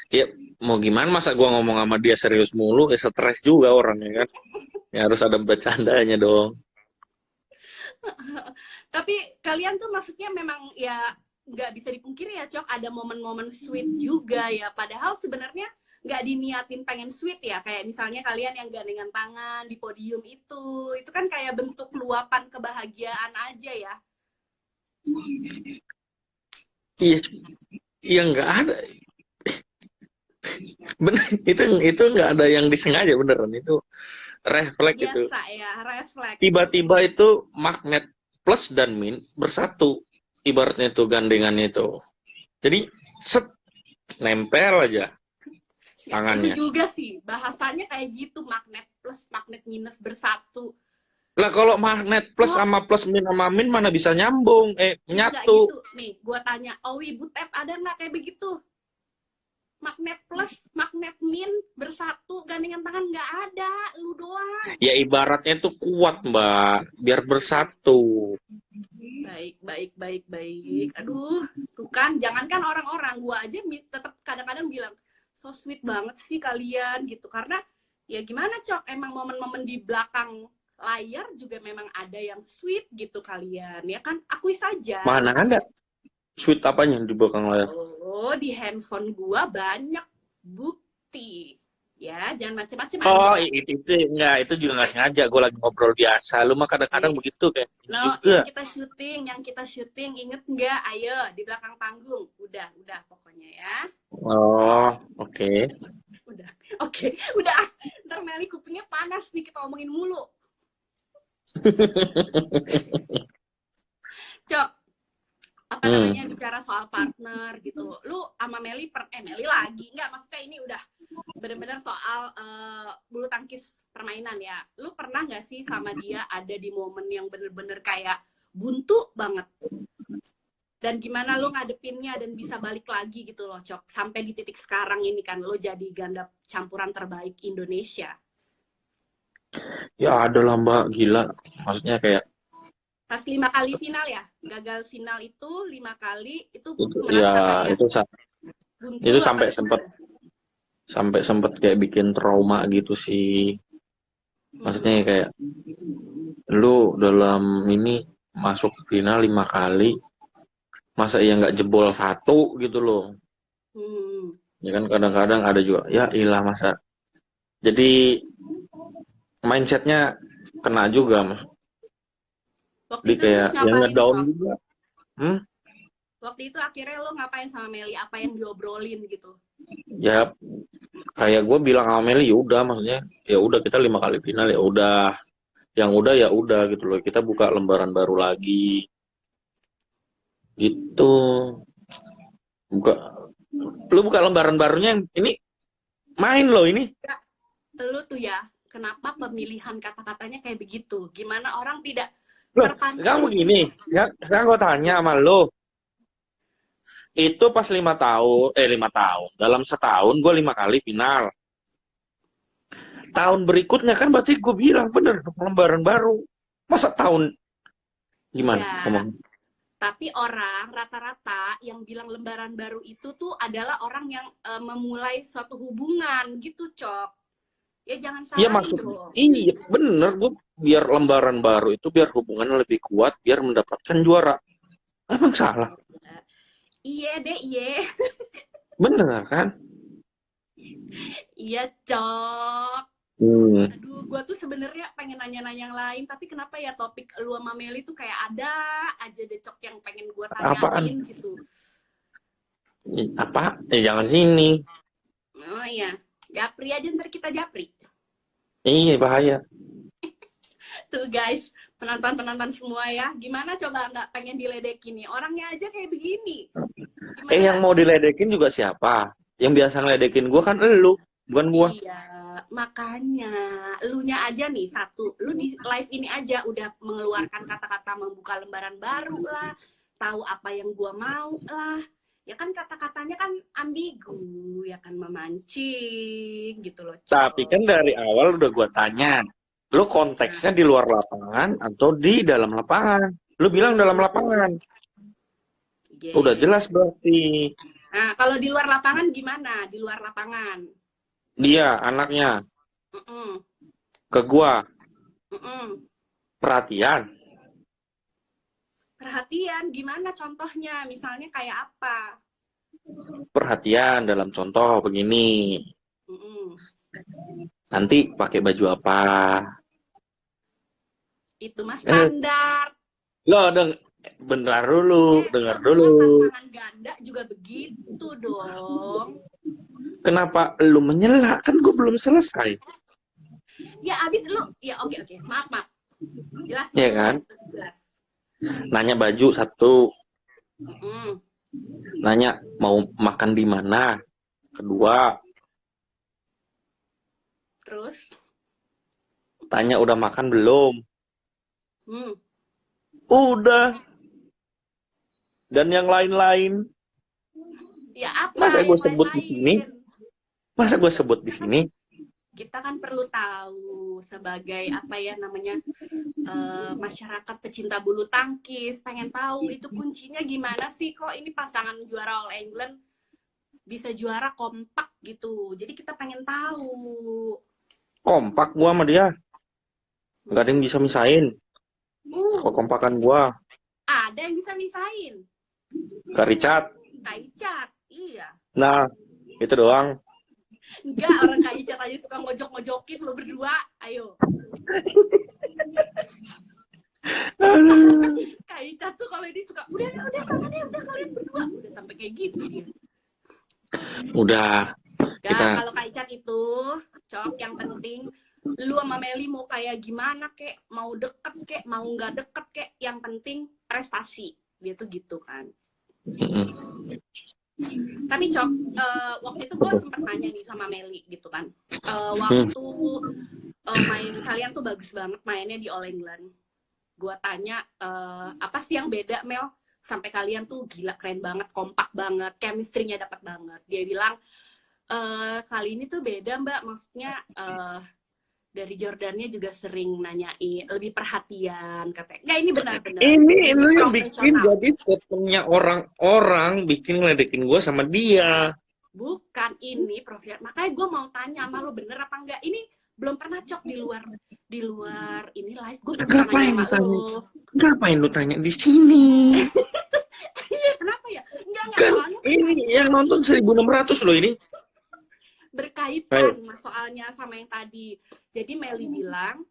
[SPEAKER 2] ya mau gimana masa gue ngomong sama dia serius mulu stres juga orangnya kan ya harus ada bercandanya dong.
[SPEAKER 1] Tapi kalian tuh maksudnya memang ya nggak bisa dipungkiri ya, Cok, ada momen-momen sweet juga ya. Padahal sebenarnya nggak diniatin pengen sweet ya. Kayak misalnya kalian yang gandengan tangan di podium itu kan kayak bentuk luapan kebahagiaan aja ya.
[SPEAKER 2] Iya, iya nggak ada. Bener, itu nggak ada yang disengaja beneran itu refleks itu.
[SPEAKER 1] Biasa ya, refleks.
[SPEAKER 2] Tiba-tiba itu magnet plus dan min bersatu. Ibaratnya itu gandengannya itu. Jadi set nempel aja
[SPEAKER 1] Ya, lu
[SPEAKER 2] tangannya.
[SPEAKER 1] juga sih bahasanya kayak gitu, magnet plus magnet minus bersatu.
[SPEAKER 2] Lah kalau magnet plus
[SPEAKER 1] Cok,
[SPEAKER 2] sama plus min sama min mana bisa nyambung,
[SPEAKER 1] ya nggak
[SPEAKER 2] menyatu.
[SPEAKER 1] gitu. Nih, gue tanya, Owi Butet ada nggak kayak begitu? Magnet plus, magnet min bersatu, gandengan tangan nggak ada, lu doang.
[SPEAKER 2] Ya ibaratnya itu kuat, Mbak, biar bersatu.
[SPEAKER 1] Baik, baik, baik, baik. Aduh, tuh kan, jangankan orang-orang, gue aja tetap kadang-kadang bilang, so sweet banget sih kalian gitu. Karena ya gimana, Cok, emang momen-momen di belakang layar juga memang ada yang sweet gitu kalian, ya kan? Akui saja.
[SPEAKER 2] Mana ada
[SPEAKER 1] Maksudnya,
[SPEAKER 2] sweet apanya di belakang layar?
[SPEAKER 1] oh, di handphone gue banyak bukti. Ya, jangan macem-macem
[SPEAKER 2] Oh,
[SPEAKER 1] Anda.
[SPEAKER 2] itu enggak, itu juga nggak sengaja. Gue lagi ngobrol biasa. Lu mah kadang-kadang
[SPEAKER 1] Eh,
[SPEAKER 2] begitu kayak ini
[SPEAKER 1] no,
[SPEAKER 2] juga.
[SPEAKER 1] yang kita syuting, inget nggak? Ayo, di belakang panggung. Udah pokoknya ya.
[SPEAKER 2] Oh, oke.
[SPEAKER 1] Udah, oke, udah. Ntar Meli kupingnya panas nih kita omongin mulu. Cok, apa namanya bicara soal partner gitu. Lu sama Meli Meli lagi nggak, maksudnya ini udah benar-benar soal bulu tangkis permainan ya. Lu pernah nggak sih sama dia ada di momen yang bener-bener kayak buntu banget? Dan gimana lu ngadepinnya dan bisa balik lagi gitu loh, Cok. Sampai di titik sekarang ini kan lo jadi ganda campuran terbaik Indonesia.
[SPEAKER 2] Ya ada lah Mbak, gila. Maksudnya kayak
[SPEAKER 1] Pas 5 kali final ya, gagal final itu 5 kali, itu
[SPEAKER 2] itu ya
[SPEAKER 1] merasa kayak buntu
[SPEAKER 2] itu
[SPEAKER 1] apa
[SPEAKER 2] sampai sempet kayak bikin trauma gitu sih. Maksudnya kayak lu dalam ini masuk final 5 kali, masa iya nggak jebol satu gitu loh. Ya kan kadang-kadang ada juga, ya ilah masa. Jadi mindsetnya kena juga mas.
[SPEAKER 1] Waktu
[SPEAKER 2] Jadi
[SPEAKER 1] itu terus
[SPEAKER 2] kayak yang
[SPEAKER 1] ngapain,
[SPEAKER 2] ngedown
[SPEAKER 1] Sok?
[SPEAKER 2] juga. Hmm?
[SPEAKER 1] Waktu itu akhirnya lo ngapain sama Meli? Apa yang diobrolin gitu?
[SPEAKER 2] Ya kayak gue bilang sama Meli, ya udah maksudnya ya udah kita 5 kali final ya udah, yang udah ya udah gitu loh, kita buka lembaran baru lagi gitu. Buka, lu buka lembaran barunya yang ini main loh ini.
[SPEAKER 1] Ya, lu tuh ya, kenapa pemilihan kata-katanya kayak begitu? Gimana orang tidak
[SPEAKER 2] Loh sekarang
[SPEAKER 1] terpancing
[SPEAKER 2] begini
[SPEAKER 1] untuk
[SPEAKER 2] ya, sekarang gue tanya sama lo, itu pas 5 tahun 5 tahun dalam setahun gue 5 kali final, tahun berikutnya kan berarti gue bilang bener lembaran baru, masa tahun gimana
[SPEAKER 1] iya,
[SPEAKER 2] ngomong.
[SPEAKER 1] tapi orang rata-rata yang bilang lembaran baru itu tuh adalah orang yang memulai suatu hubungan gitu, Cok. Ya jangan
[SPEAKER 2] Iya
[SPEAKER 1] salahin
[SPEAKER 2] maksud,
[SPEAKER 1] dong.
[SPEAKER 2] iya bener, gue biar lembaran baru itu biar hubungannya lebih kuat, biar mendapatkan juara. Emang salah?
[SPEAKER 1] Iya deh, iya.
[SPEAKER 2] Bener kan?
[SPEAKER 1] Iya, Cok.
[SPEAKER 2] Hmm.
[SPEAKER 1] Aduh, gue tuh sebenarnya pengen nanya-nanya yang lain, tapi kenapa ya topik lu sama Meli tuh kayak ada aja deh, Cok, yang pengen gue
[SPEAKER 2] Apaan?
[SPEAKER 1] tanyain gitu.
[SPEAKER 2] Apa? Jangan sini.
[SPEAKER 1] Oh iya, japri aja ntar kita japri.
[SPEAKER 2] Iya bahaya.
[SPEAKER 1] Tuh guys, penonton-penonton semua ya, gimana coba nggak pengen diledekin nih? Orangnya aja kayak begini. Gimana
[SPEAKER 2] Yang mau diledekin juga siapa? Yang biasa ngeledekin gue kan elu, bukan gue.
[SPEAKER 1] Iya, makanya elunya aja nih satu, lu di live ini aja udah mengeluarkan kata-kata membuka lembaran baru lah, tahu apa yang gua mau lah. Ya kan kata-katanya kan ambigu, ya kan memancing gitu loh,
[SPEAKER 2] Tapi kan
[SPEAKER 1] Cok.
[SPEAKER 2] dari awal udah gue tanya, lu konteksnya di luar lapangan atau di dalam lapangan? Lu bilang dalam lapangan. Udah
[SPEAKER 1] Yeah.
[SPEAKER 2] jelas berarti.
[SPEAKER 1] Nah, kalau di luar lapangan gimana? Di luar lapangan.
[SPEAKER 2] Dia anaknya
[SPEAKER 1] Mm-mm.
[SPEAKER 2] ke gua
[SPEAKER 1] Mm-mm.
[SPEAKER 2] perhatian.
[SPEAKER 1] Perhatian, gimana contohnya? Misalnya kayak apa?
[SPEAKER 2] Perhatian dalam contoh begini.
[SPEAKER 1] Mm-mm.
[SPEAKER 2] Nanti pakai baju apa?
[SPEAKER 1] Itu mah
[SPEAKER 2] Eh,
[SPEAKER 1] standar.
[SPEAKER 2] lo bentar dulu, dengar
[SPEAKER 1] Semua
[SPEAKER 2] dulu.
[SPEAKER 1] pasangan ganda juga begitu dong.
[SPEAKER 2] Kenapa lu menyela? Kan gue belum selesai.
[SPEAKER 1] Ya abis lu, ya oke, maaf. Jelas
[SPEAKER 2] Ya
[SPEAKER 1] dulu,
[SPEAKER 2] kan?
[SPEAKER 1] jelas.
[SPEAKER 2] Nanya baju satu,
[SPEAKER 1] Mm.
[SPEAKER 2] nanya mau makan di mana. Kedua,
[SPEAKER 1] Terus,
[SPEAKER 2] tanya udah makan belum.
[SPEAKER 1] mm.
[SPEAKER 2] Udah. Dan yang lain-lain.
[SPEAKER 1] Ya apa
[SPEAKER 2] Masa gue
[SPEAKER 1] yang
[SPEAKER 2] sebut di sini?
[SPEAKER 1] lain-lain?
[SPEAKER 2] Masa gue sebut di sini?
[SPEAKER 1] Kita kan perlu tahu sebagai apa ya namanya masyarakat pecinta bulu tangkis, pengen tahu itu kuncinya gimana sih kok ini pasangan juara All England bisa juara kompak gitu. Jadi kita pengen tahu.
[SPEAKER 2] Kompak gua sama dia. Gak ada yang bisa misain. Kekompakan gua.
[SPEAKER 1] Ada yang bisa misain.
[SPEAKER 2] Kak Richard.
[SPEAKER 1] Kak Icat, iya.
[SPEAKER 2] Nah, itu doang.
[SPEAKER 1] Enggak, orang Kak Icat aja suka ngojok-ngojokin lo berdua. Ayo. Kak Icat tuh kalau dia suka, udah sama deh, udah kalian berdua. Udah sampai kayak gitu dia.
[SPEAKER 2] Udah.
[SPEAKER 1] Ya,
[SPEAKER 2] Kita
[SPEAKER 1] kalau Kak Icat itu, Cok, yang penting lu sama Meli mau kayak gimana kek, mau deket kek, mau nggak deket kek, yang penting prestasi. Dia tuh gitu kan.
[SPEAKER 2] Mm-mm.
[SPEAKER 1] Tapi Cok, waktu itu gue
[SPEAKER 2] Betul.
[SPEAKER 1] sempat nanya nih sama Meli gitu kan.
[SPEAKER 2] Hmm.
[SPEAKER 1] Waktu main kalian tuh bagus banget mainnya di All England. Gue tanya, apa sih yang beda Mel? Sampai kalian tuh gila keren banget, kompak banget, chemistry-nya dapat banget. Dia bilang, kali ini tuh beda mbak, maksudnya dari Jordannya juga sering nanyain, lebih perhatian katanya. Nggak, ini benar-benar
[SPEAKER 2] Ini
[SPEAKER 1] lebih
[SPEAKER 2] lu yang bikin
[SPEAKER 1] profesional.
[SPEAKER 2] jadi statementnya orang-orang bikin ngeledekin gue sama dia.
[SPEAKER 1] Bukan ini profesional. Makanya gue mau tanya sama lo bener apa enggak. Ini belum pernah Cok di luar ini live. Gue belum pernah nanya
[SPEAKER 2] Ngapain lu
[SPEAKER 1] sama
[SPEAKER 2] tanya?
[SPEAKER 1] lo.
[SPEAKER 2] Ngapain lu tanya di sini?
[SPEAKER 1] Iya, kenapa ya? Enggak,
[SPEAKER 2] Kan
[SPEAKER 1] soalnya
[SPEAKER 2] ini yang nonton 1.600 loh ini.
[SPEAKER 1] berkaitan
[SPEAKER 2] Ayo.
[SPEAKER 1] soalnya sama yang tadi. Jadi Meli bilang,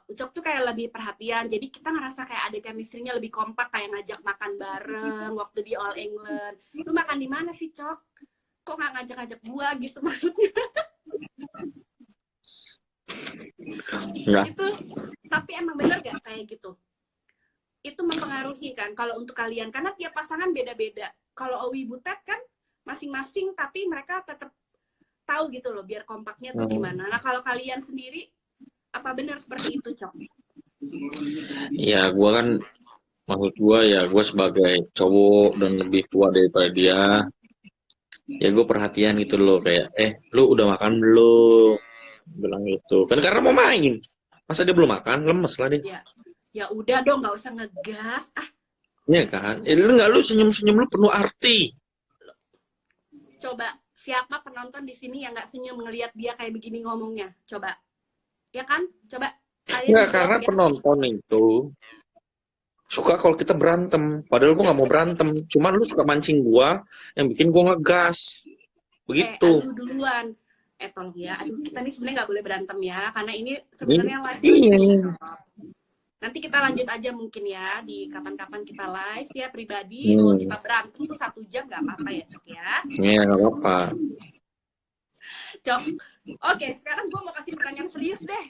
[SPEAKER 1] Ucok tuh kayak lebih perhatian. Jadi kita ngerasa kayak ada chemistry-nya lebih kompak, kayak ngajak makan bareng waktu di All England. Lu makan di mana sih, Cok? Kok nggak ngajak-ngajak gua gitu maksudnya?
[SPEAKER 2] Enggak.
[SPEAKER 1] Itu, tapi emang bener gak kayak gitu? Itu mempengaruhi kan kalau untuk kalian, karena tiap pasangan beda-beda. Kalau Owi Butet kan masing-masing, tapi mereka tetap tahu gitu loh biar kompaknya tuh gimana. Nah kalau kalian sendiri, apa benar seperti itu, Cok?
[SPEAKER 2] Ya gue kan, maksud gue ya gue sebagai cowok dan lebih tua daripada dia, ya gue perhatian gitu loh, kayak lu udah makan belum, bilang gitu kan karena mau main. Masa dia belum makan, lemes lah dia.
[SPEAKER 1] Ya, ya udah dong, nggak usah ngegas. Ah,
[SPEAKER 2] Iya kan, lu senyum-senyum lu penuh arti.
[SPEAKER 1] coba siapa penonton di sini yang nggak senyum ngelihat dia kayak begini ngomongnya? Coba, ya kan? Coba kalian
[SPEAKER 2] Enggak,
[SPEAKER 1] dijawab
[SPEAKER 2] karena
[SPEAKER 1] ya.
[SPEAKER 2] penonton itu suka kalau kita berantem, padahal gue nggak mau berantem, cuman lu suka mancing gua yang bikin gua ngegas begitu.
[SPEAKER 1] Aduh duluan. Tolong ya, aduh kita nih sebenarnya nggak boleh berantem ya, karena ini sebenarnya live
[SPEAKER 2] Iya.
[SPEAKER 1] stream. Nanti kita lanjut aja mungkin ya di kapan-kapan kita live ya pribadi. Kalau kita berantem tuh 1 jam nggak apa-apa ya Cok ya.
[SPEAKER 2] Iya, nggak apa-apa.
[SPEAKER 1] Cok, oke sekarang gue mau kasih pertanyaan serius deh.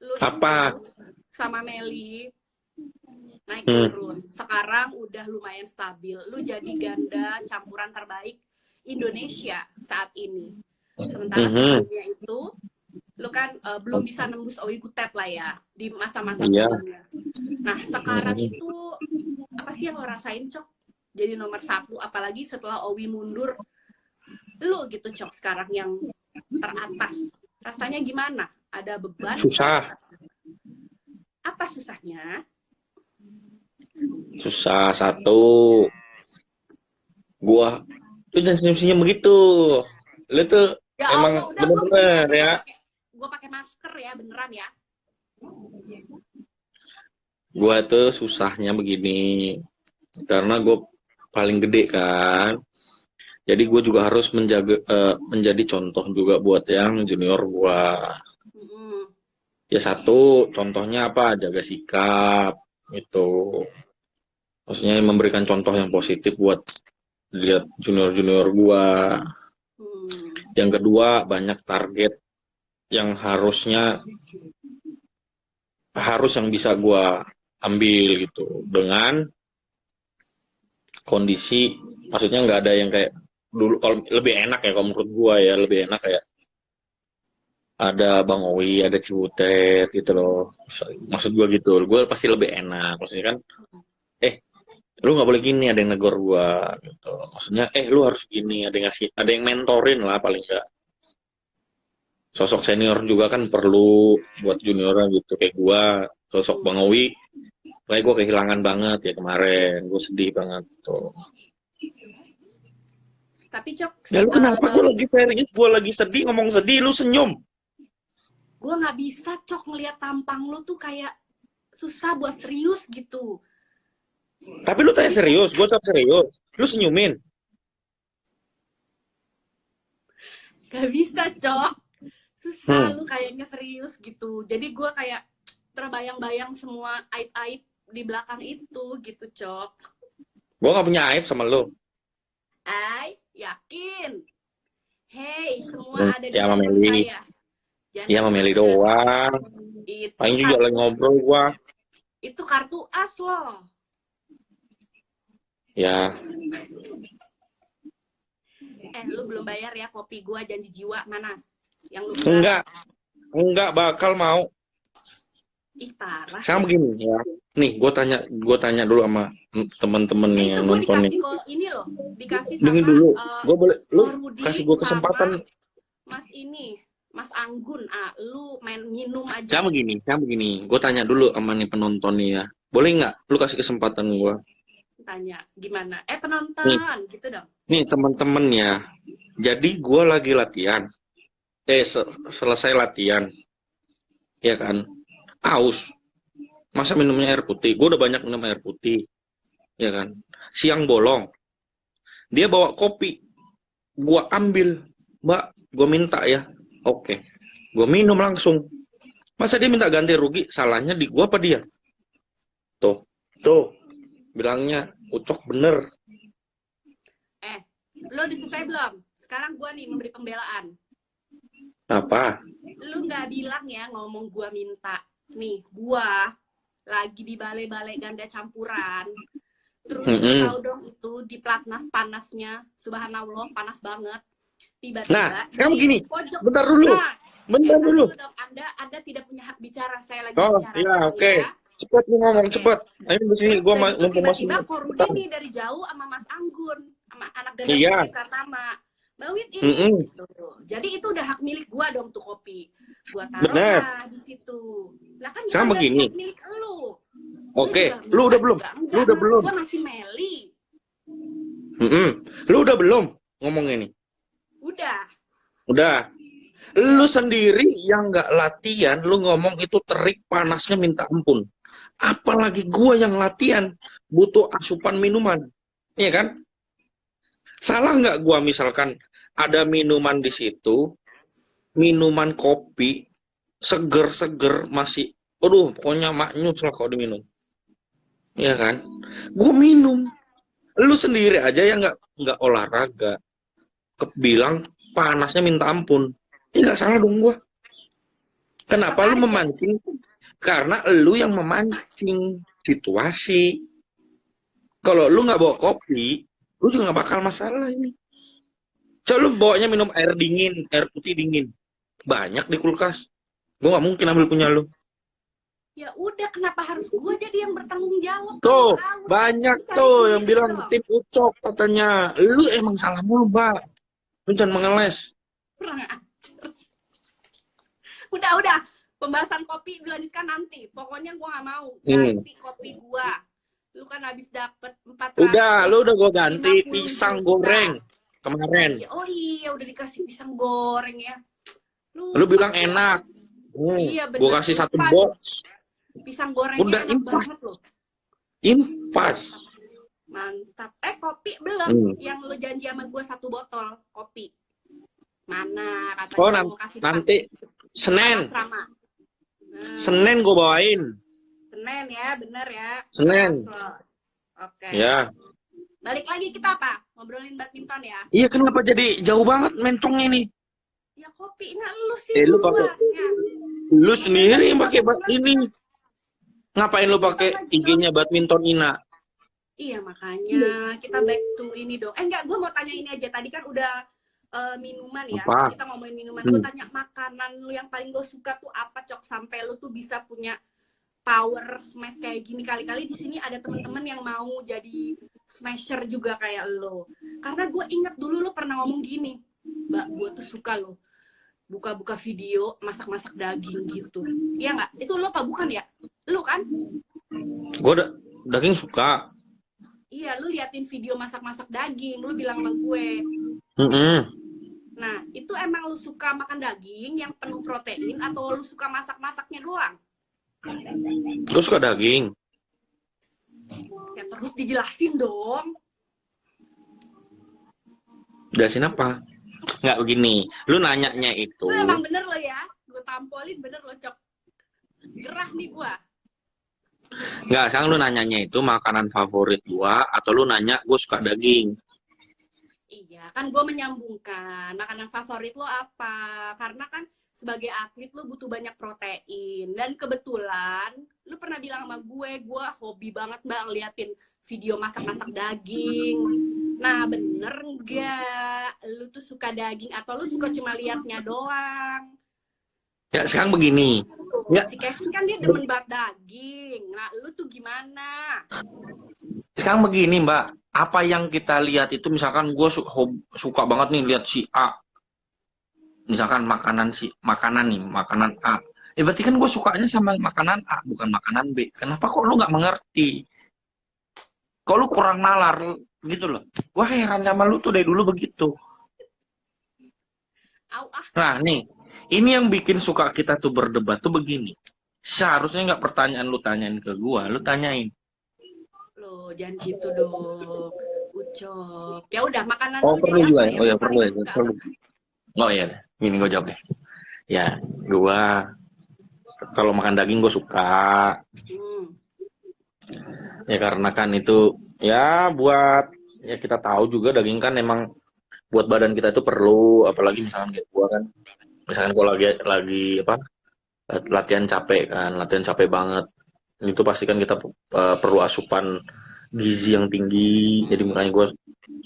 [SPEAKER 1] Lu
[SPEAKER 2] Apa?
[SPEAKER 1] itu sama Meli naik turun. Sekarang udah lumayan stabil. Lu jadi ganda campuran terbaik Indonesia saat ini. Sementara sebelumnya itu lu kan belum bisa nembus Owi Butet lah ya di masa-masa sebelumnya. Nah sekarang itu apa sih yang lo rasain Cok? Jadi nomor 1, apalagi setelah Owi mundur, lu gitu Cok sekarang yang teratas. Rasanya gimana? Ada beban?
[SPEAKER 2] Susah.
[SPEAKER 1] Apa susahnya?
[SPEAKER 2] Susah satu. Gua tuh jangan senyum-senyum begitu. Lu tuh
[SPEAKER 1] Ya
[SPEAKER 2] emang
[SPEAKER 1] udah
[SPEAKER 2] bener-bener ya.
[SPEAKER 1] Gue pakai masker ya beneran ya.
[SPEAKER 2] Gua tuh susahnya begini. Karena gue paling gede kan. Jadi gue juga harus menjadi contoh juga buat yang junior gua. Ya satu, contohnya apa? Jaga sikap itu. Maksudnya memberikan contoh yang positif buat lihat junior-junior gua. Yang kedua, banyak target yang harus yang bisa gua ambil gitu dengan kondisi, maksudnya nggak ada yang kayak dulu. Kalau lebih enak ya, kalau menurut gua ya lebih enak kayak ada Bang Owi, ada Cibutet gitu loh. Maksud gua gitu, gua pasti lebih enak. Maksudnya kan, lu nggak boleh gini, ada yang negor gua gitu. Maksudnya lu harus gini, ada yang mentorin lah paling nggak. Sosok senior juga kan perlu buat juniornya gitu, kayak gua sosok Bang Owi kayak gua kehilangan banget ya kemarin, gua sedih banget tuh.
[SPEAKER 1] Tapi Cok,
[SPEAKER 2] ya lu kenapa? Gua lagi serius, gua lagi sedih, ngomong sedih lu senyum.
[SPEAKER 1] Gua nggak bisa Cok ngeliat tampang lu tuh kayak susah buat serius gitu.
[SPEAKER 2] Tapi lu tanya serius, gue tetap serius. Lu senyumin.
[SPEAKER 1] Gak bisa, Cok. Susah lu kayaknya serius gitu. Jadi gue kayak terbayang-bayang semua aib-aib di belakang itu gitu, Cok.
[SPEAKER 2] Gue gak punya aib sama lu.
[SPEAKER 1] Yakin? Hey, semua ada di
[SPEAKER 2] handphone
[SPEAKER 1] saya.
[SPEAKER 2] Iya, sama Meli doang. Paling juga lagi ngobrol gua.
[SPEAKER 1] Itu kartu as loh.
[SPEAKER 2] Ya,
[SPEAKER 1] Lu belum bayar ya kopi gua janji jiwa mana? Yang lu bilang.
[SPEAKER 2] enggak bakal mau.
[SPEAKER 1] Ih, parah
[SPEAKER 2] Sekarang
[SPEAKER 1] deh.
[SPEAKER 2] begini ya. Nih, gue tanya dulu sama teman-teman nih
[SPEAKER 1] Itu
[SPEAKER 2] yang
[SPEAKER 1] gue
[SPEAKER 2] nonton nih.
[SPEAKER 1] dikasih kok ini loh, dikasih
[SPEAKER 2] Dengerin
[SPEAKER 1] sama
[SPEAKER 2] dulu. Gue boleh, lu
[SPEAKER 1] Ko Rudi
[SPEAKER 2] kasih gue
[SPEAKER 1] sama
[SPEAKER 2] kesempatan.
[SPEAKER 1] Mas ini, Mas Anggun. Lu main minum aja.
[SPEAKER 2] Sekarang begini. Gue tanya dulu sama nih penonton nih ya. Boleh nggak? Lu kasih kesempatan gue.
[SPEAKER 1] Tanya gimana?
[SPEAKER 2] Nih,
[SPEAKER 1] Penonton gitu dong.
[SPEAKER 2] nih teman-teman ya. Jadi gue lagi latihan. Selesai latihan, ya kan? Aus. Masa minumnya air putih? Gue udah banyak minum air putih, ya kan? Siang bolong. Dia bawa kopi. Gue ambil. Mbak, gue minta ya. Oke. Gue minum langsung. Masa dia minta ganti rugi? Salahnya di gue apa dia? Tuh. Tuh. Bilangnya Ucok bener.
[SPEAKER 1] Lo udah selesai belum? Sekarang gue nih memberi pembelaan.
[SPEAKER 2] Apa?
[SPEAKER 1] Lu nggak bilang ya ngomong gue minta. Nih, gue lagi di balai-balai ganda campuran. Terus lu tahu dong itu di platnas panasnya, subhanallah panas banget. Tiba-tiba
[SPEAKER 2] sekarang
[SPEAKER 1] di
[SPEAKER 2] begini.
[SPEAKER 1] pojok.
[SPEAKER 2] Bentar dulu. Bentar dulu.
[SPEAKER 1] Dong, anda tidak punya hak bicara. Saya lagi
[SPEAKER 2] Oh,
[SPEAKER 1] bicara.
[SPEAKER 2] ya, oke. Cepat lu ngomong, cepat. Ayo di sini
[SPEAKER 1] Terus
[SPEAKER 2] gua
[SPEAKER 1] dari itu
[SPEAKER 2] mumpung masih
[SPEAKER 1] tiba-tiba Korudi nih dari jauh sama Mas Anggun, sama anak ganda
[SPEAKER 2] Iya.
[SPEAKER 1] putri pertama. Bawit ini. Gitu. Jadi itu udah hak milik gua dong tuh kopi. Gua taruh lah di situ. Lah kan
[SPEAKER 2] sekarang begini.
[SPEAKER 1] hak milik lu.
[SPEAKER 2] Oke, lu udah belum? Lu udah belum?
[SPEAKER 1] Gua masih meli.
[SPEAKER 2] Lu udah belum ngomong ini? Udah. Lu sendiri yang nggak latihan, lu ngomong itu terik panasnya minta ampun. Apalagi gua yang latihan, butuh asupan minuman. Iya kan? Salah nggak gua misalkan ada minuman di situ, minuman kopi, seger-seger, masih, aduh, pokoknya maknyus lah kalau diminum. Iya kan? Gua minum. Lu sendiri aja yang nggak olahraga, bilang panasnya minta ampun. Ini nggak salah dong gua. Kenapa lu memancing? Karena lu yang memancing situasi. Kalau lu nggak bawa kopi, lu juga nggak bakal masalah ini. Coba lu bawanya minum air dingin, air putih dingin. Banyak di kulkas. Gua nggak mungkin ambil punya lu.
[SPEAKER 1] Ya udah, kenapa harus gue jadi yang bertanggung jawab?
[SPEAKER 2] Tuh, banyak tuh yang bilang tim Ucok katanya. Lu emang salah mulu, Mbak. Lu jangan mengeles.
[SPEAKER 1] Udah. Pembahasan kopi dilanjutkan nanti. Pokoknya gue gak mau ganti kopi gue. Lu kan habis dapet 400.
[SPEAKER 2] Lu udah gue ganti pisang goreng kemarin.
[SPEAKER 1] Oh iya, udah dikasih pisang goreng ya.
[SPEAKER 2] Lu bilang enak.
[SPEAKER 1] Iya, bener.
[SPEAKER 2] Gue kasih 1 box.
[SPEAKER 1] Pisang gorengnya
[SPEAKER 2] udah
[SPEAKER 1] enak banget loh.
[SPEAKER 2] Impas.
[SPEAKER 1] Mantap. Kopi belum? Yang lu janji sama gue 1 botol kopi. Mana katanya
[SPEAKER 2] mau kasih nanti Senin. Senin gue bawain.
[SPEAKER 1] Senin ya, bener ya.
[SPEAKER 2] Senin.
[SPEAKER 1] Oke.
[SPEAKER 2] Ya.
[SPEAKER 1] Balik lagi kita apa? Ngobrolin badminton ya.
[SPEAKER 2] Iya, kenapa jadi jauh banget mencongnya nih?
[SPEAKER 1] Ya kopi, nah lu sih.
[SPEAKER 2] Lu pakai. Lu sendiri yang pakai ini. Ngapain lu pakai IG-nya badminton Ina?
[SPEAKER 1] Iya, makanya kita back to ini dong. Enggak, gue mau tanya ini aja. Tadi kan udah minuman ya.
[SPEAKER 2] Apa?
[SPEAKER 1] Kita ngomongin minuman. Gue tanya makanan lu yang paling lo suka tuh apa, Cok? Sampai lu tuh bisa punya power smash kayak gini. Kali-kali di sini ada teman-teman yang mau jadi smasher juga kayak lo. Karena gue inget dulu lo pernah ngomong gini, Mbak, gue tuh suka lo buka-buka video masak-masak daging gitu. Iya nggak? Itu lo apa bukan ya? Lu kan?
[SPEAKER 2] Gue daging suka.
[SPEAKER 1] Iya, lu liatin video masak-masak daging, lu bilang sama gue. Nah, itu emang lu suka makan daging yang penuh protein atau lu suka masak-masaknya doang?
[SPEAKER 2] Gue suka daging.
[SPEAKER 1] Ya terus dijelasin dong.
[SPEAKER 2] Jelasin apa? Nggak begini. Lu nanyanya itu.
[SPEAKER 1] Lu emang bener lo ya. Gue tampolin bener lo, Cok. Gerah nih gue.
[SPEAKER 2] Nggak, sekarang lu nanyanya itu makanan favorit gua atau lu nanya gue suka daging?
[SPEAKER 1] Iya, kan gue menyambungkan. Makanan favorit lo apa? Karena kan sebagai atlet lo butuh banyak protein. Dan kebetulan, lu pernah bilang sama gue hobi banget Mbak ngeliatin video masak-masak daging. Nah, bener nggak? Lu tuh suka daging atau lu suka cuma liatnya doang?
[SPEAKER 2] Ya
[SPEAKER 1] Si
[SPEAKER 2] sekarang
[SPEAKER 1] Kevin
[SPEAKER 2] begini.
[SPEAKER 1] tuh,
[SPEAKER 2] Ya
[SPEAKER 1] si Kevin kan dia demen banget daging. Nah, lu tuh gimana?
[SPEAKER 2] sekarang begini Mbak. Apa yang kita lihat itu misalkan gue suka banget nih lihat si A. Misalkan makanan nih, makanan A. Berarti kan gue sukanya sama makanan A, bukan makanan B. Kenapa kok lu nggak mengerti? Kok lu kurang nalar gitu loh. Gue heran sama lu tuh dari dulu begitu.
[SPEAKER 1] Au ah,
[SPEAKER 2] Nah nih, ini yang bikin suka kita tuh berdebat tuh begini. Seharusnya nggak pertanyaan lu tanyain ke gua, lu tanyain.
[SPEAKER 1] lo jangan gitu dong. Ucok. Ya udah, makanan
[SPEAKER 2] Oh
[SPEAKER 1] lu
[SPEAKER 2] perlu
[SPEAKER 1] jadi
[SPEAKER 2] juga
[SPEAKER 1] apa
[SPEAKER 2] ya?
[SPEAKER 1] yang
[SPEAKER 2] Oh ya
[SPEAKER 1] lu
[SPEAKER 2] perlu
[SPEAKER 1] paling
[SPEAKER 2] ya,
[SPEAKER 1] suka?
[SPEAKER 2] perlu. Oh iya, ini gue jawab deh. Ya, gua kalau makan daging gue suka.
[SPEAKER 1] Hmm.
[SPEAKER 2] Ya karena kan itu ya buat ya kita tahu juga daging kan emang buat badan kita itu perlu, apalagi misalkan kayak gua kan, misalkan gua lagi apa latihan capek banget, itu pasti kan kita perlu asupan gizi yang tinggi, jadi makanya gue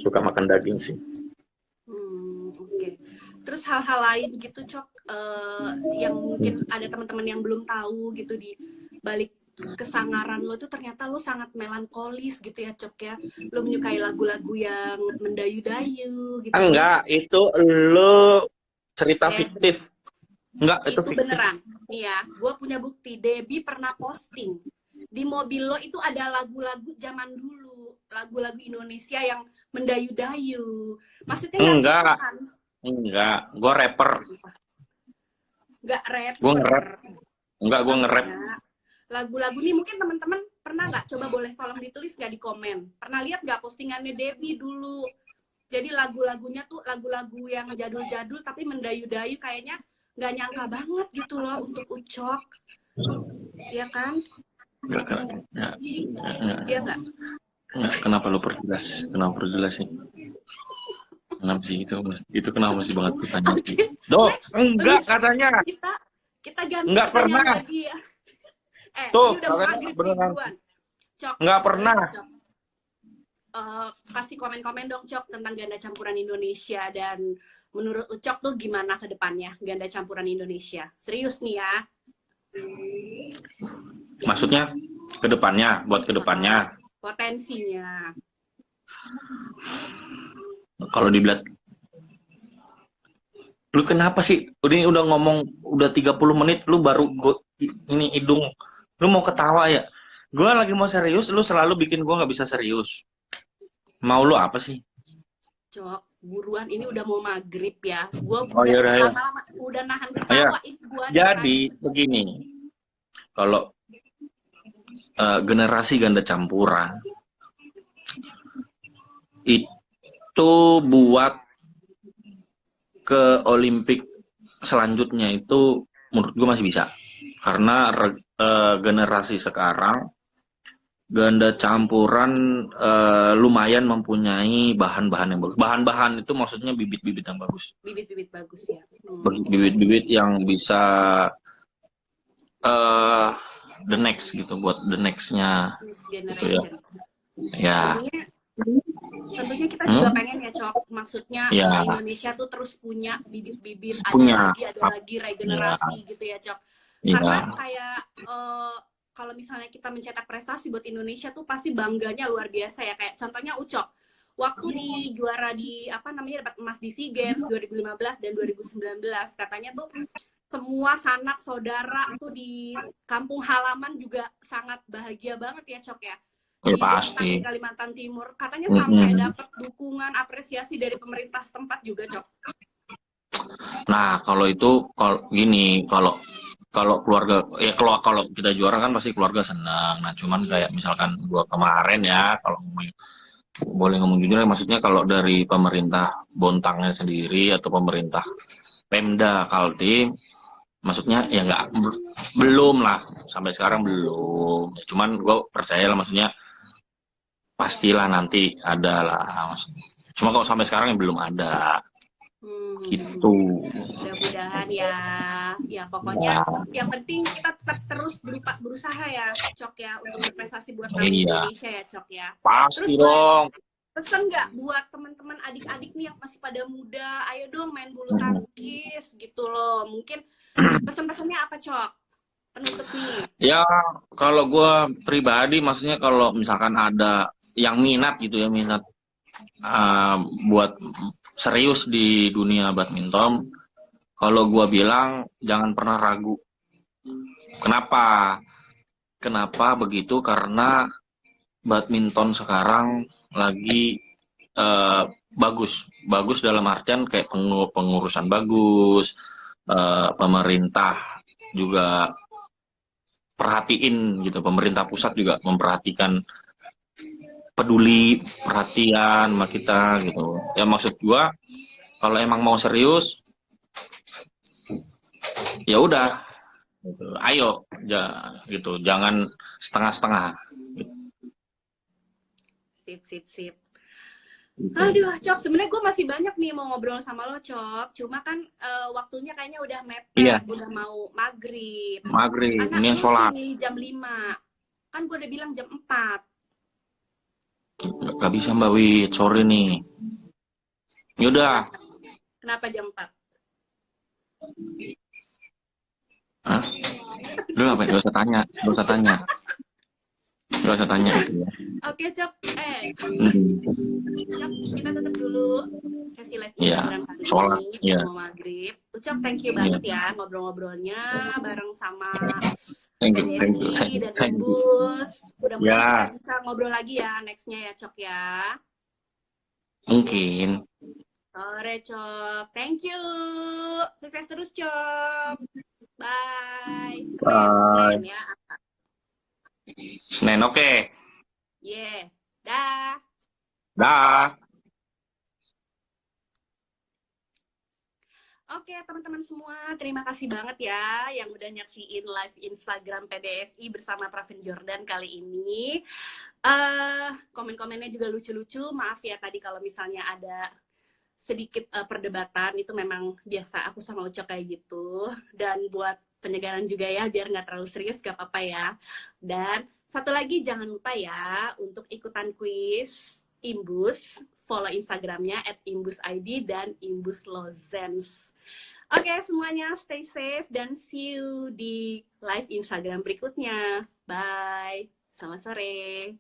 [SPEAKER 2] suka makan daging sih.
[SPEAKER 1] Oke. Terus hal-hal lain gitu, Cok, yang mungkin ada teman-teman yang belum tahu gitu di balik kesangaran lo tuh ternyata lo sangat melankolis gitu ya, Cok ya. Lo menyukai lagu-lagu yang mendayu-dayu gitu.
[SPEAKER 2] Enggak, itu lo cerita
[SPEAKER 1] Bener.
[SPEAKER 2] fiktif. Enggak, itu
[SPEAKER 1] Itu
[SPEAKER 2] fiktif.
[SPEAKER 1] beneran. Nih ya, gue punya bukti. Debbie pernah posting di mobil lo itu ada lagu-lagu zaman dulu, lagu-lagu Indonesia yang mendayu-dayu. Maksudnya nggak gitu
[SPEAKER 2] Enggak,
[SPEAKER 1] kan?
[SPEAKER 2] enggak, gue rapper.
[SPEAKER 1] Nggak
[SPEAKER 2] Gue
[SPEAKER 1] rapper.
[SPEAKER 2] nge-rap. Enggak, gue nge-rap.
[SPEAKER 1] Enggak. Lagu-lagu nih mungkin teman-teman pernah nggak? Coba boleh tolong ditulis nggak di komen. Pernah lihat nggak postingannya Debbie dulu? Jadi lagu-lagunya tuh lagu-lagu yang jadul-jadul tapi mendayu-dayu, kayaknya nggak nyangka banget gitu loh untuk Ucok. Iya kan?
[SPEAKER 2] Enggak,
[SPEAKER 1] Iya nggak?
[SPEAKER 2] kenapa lo perjelas? Kenapa perjelas sih? Kenapa sih itu kenapa sih banget ditanya sih?
[SPEAKER 1] Oke,
[SPEAKER 2] Dok,
[SPEAKER 1] next.
[SPEAKER 2] enggak katanya.
[SPEAKER 1] Kita ganti
[SPEAKER 2] Enggak
[SPEAKER 1] pertanyaan
[SPEAKER 2] pernah.
[SPEAKER 1] lagi ya.
[SPEAKER 2] Tuh,
[SPEAKER 1] Ini udah mau
[SPEAKER 2] katanya
[SPEAKER 1] maghrib nih
[SPEAKER 2] beneran.
[SPEAKER 1] buruan. Cok,
[SPEAKER 2] Enggak pernah.
[SPEAKER 1] Cok. Kasih komen-komen dong, Cok, tentang ganda campuran Indonesia, dan menurut Ucok tuh gimana ke depannya ganda campuran Indonesia? Serius nih ya.
[SPEAKER 2] Maksudnya ke depannya, buat ke depannya.
[SPEAKER 1] Potensinya.
[SPEAKER 2] Kalau dibilang lu kenapa sih? Ini udah ngomong udah 30 menit lu baru ini hidung. Lu mau ketawa ya? Gua lagi mau serius, lu selalu bikin gua nggak bisa serius. Mau lu apa sih?
[SPEAKER 1] Cok, buruan, ini udah mau maghrib ya. Gue
[SPEAKER 2] iya,
[SPEAKER 1] lama-lama udah nahan ketawa ini gua.
[SPEAKER 2] Jadi begini. Kalau generasi ganda campuran itu buat ke Olimpik selanjutnya itu menurut gue masih bisa, karena generasi sekarang ganda campuran lumayan mempunyai bahan-bahan yang bagus. Bahan-bahan itu maksudnya bibit-bibit yang bagus.
[SPEAKER 1] Bibit-bibit bagus ya.
[SPEAKER 2] Bibit-bibit yang bisa the next gitu, buat the nextnya. Gitu ya.
[SPEAKER 1] Tentunya kita juga pengen ya, Cok. Maksudnya Indonesia tuh terus punya bibit-bibit, ada lagi regenerasi gitu ya, Cok. Karena kayak kalau misalnya kita mencetak prestasi buat Indonesia tuh pasti bangganya luar biasa ya. Kayak contohnya Ucok, waktu di juara di dapat emas di SEA Games 2015 dan 2019, katanya tuh semua sanak saudara tuh di kampung halaman juga sangat bahagia banget ya, Cok ya. Di
[SPEAKER 2] pasti.
[SPEAKER 1] Kalimantan Timur katanya sampai dapat dukungan apresiasi dari pemerintah setempat juga, Cok.
[SPEAKER 2] Nah, kalau itu gini, kalau keluarga ya, kalau kita juara kan pasti keluarga senang. Nah, cuman kayak misalkan gua kemarin ya, kalau boleh ngomong jujur ya, maksudnya kalau dari pemerintah Bontangnya sendiri atau pemerintah Pemda Kaltim, maksudnya ya belum lah, sampai sekarang belum. Cuman gua percaya lah, maksudnya pastilah nanti ada lah maksudnya. Cuma kalau sampai sekarang belum ada. gitu.
[SPEAKER 1] Mudah-mudahan ya, ya pokoknya
[SPEAKER 2] Ya,
[SPEAKER 1] yang penting kita tetap terus berusaha ya, Cok ya, untuk berprestasi buat nama
[SPEAKER 2] iya,
[SPEAKER 1] Indonesia ya, Cok ya.
[SPEAKER 2] pasti
[SPEAKER 1] Terus boleh
[SPEAKER 2] dong.
[SPEAKER 1] pesan nggak buat teman-teman adik-adik nih yang masih pada muda, ayo dong main bulu
[SPEAKER 2] Hmm.
[SPEAKER 1] tangkis gitu loh. Mungkin pesan-pesannya apa, Cok? Penutup nih.
[SPEAKER 2] Ya, kalau gue pribadi, maksudnya kalau misalkan ada yang minat gitu ya, minat uh, buat serius di dunia badminton, kalau gue bilang jangan pernah ragu. Kenapa? Kenapa begitu? Karena badminton sekarang lagi bagus, bagus dalam artian kayak pengurusan bagus, pemerintah juga perhatiin gitu, pemerintah pusat juga memperhatikan, peduli, perhatian sama kita gitu. Ya maksud gua kalau emang mau serius, ya
[SPEAKER 1] Ayo,
[SPEAKER 2] udah, gitu. Ayo, gitu, jangan setengah-setengah.
[SPEAKER 1] sip, sip, sip.
[SPEAKER 2] Gitu.
[SPEAKER 1] Aduh, Cok, sebenarnya gue masih banyak nih mau ngobrol sama lo, Cok. Cuma kan waktunya kayaknya udah
[SPEAKER 2] Iya,
[SPEAKER 1] mepet, udah mau maghrib.
[SPEAKER 2] maghrib,
[SPEAKER 1] Anak
[SPEAKER 2] ini
[SPEAKER 1] lu
[SPEAKER 2] sholat.
[SPEAKER 1] sih jam 5. Kan gue udah bilang jam 4.
[SPEAKER 2] Gak bisa Mbak Wit, sorry nih. Yaudah,
[SPEAKER 1] Kenapa? Kenapa jam 4?
[SPEAKER 2] hah? Udah apa? Gak usah tanya, gak usah tanya, gak usah tanya itu ya.
[SPEAKER 1] Oke, Cok. Cok,
[SPEAKER 2] Hmm.
[SPEAKER 1] Cok, kita tutup dulu sesi live
[SPEAKER 2] Iya,
[SPEAKER 1] Instagram kali
[SPEAKER 2] sholat,
[SPEAKER 1] ini.
[SPEAKER 2] iya,
[SPEAKER 1] Udah mau maghrib. Ucap thank you
[SPEAKER 2] iya.
[SPEAKER 1] banget ya ngobrol-ngobrolnya bareng sama
[SPEAKER 2] Thank you, thank you, thank
[SPEAKER 1] PDSI
[SPEAKER 2] you,
[SPEAKER 1] dan
[SPEAKER 2] thank you.
[SPEAKER 1] Imbus. Mudah-mudahan kita
[SPEAKER 2] Ya,
[SPEAKER 1] bisa ngobrol lagi ya nextnya ya, Cok ya.
[SPEAKER 2] mungkin.
[SPEAKER 1] Sore, Cok. Thank you. Sukses terus, Cok. Bye. Senin
[SPEAKER 2] Bye.
[SPEAKER 1] ya.
[SPEAKER 2] Senin, oke.
[SPEAKER 1] Yeah. Dah.
[SPEAKER 2] Dah.
[SPEAKER 1] Oke, teman-teman semua, terima kasih banget ya yang udah nyaksiin live Instagram PDSI bersama Pravin Jordan kali ini. Komen-komennya juga lucu-lucu. Maaf ya tadi kalau misalnya ada sedikit perdebatan, itu memang biasa aku sama Ucok kayak gitu. Dan buat penyegaran juga ya, biar nggak terlalu serius, gak apa-apa ya. Dan satu lagi jangan lupa ya untuk ikutan kuis Imbus, follow Instagramnya @imbusid dan Imbus Lozens. Oke, semuanya stay safe dan see you di live Instagram berikutnya. Bye. Selamat sore.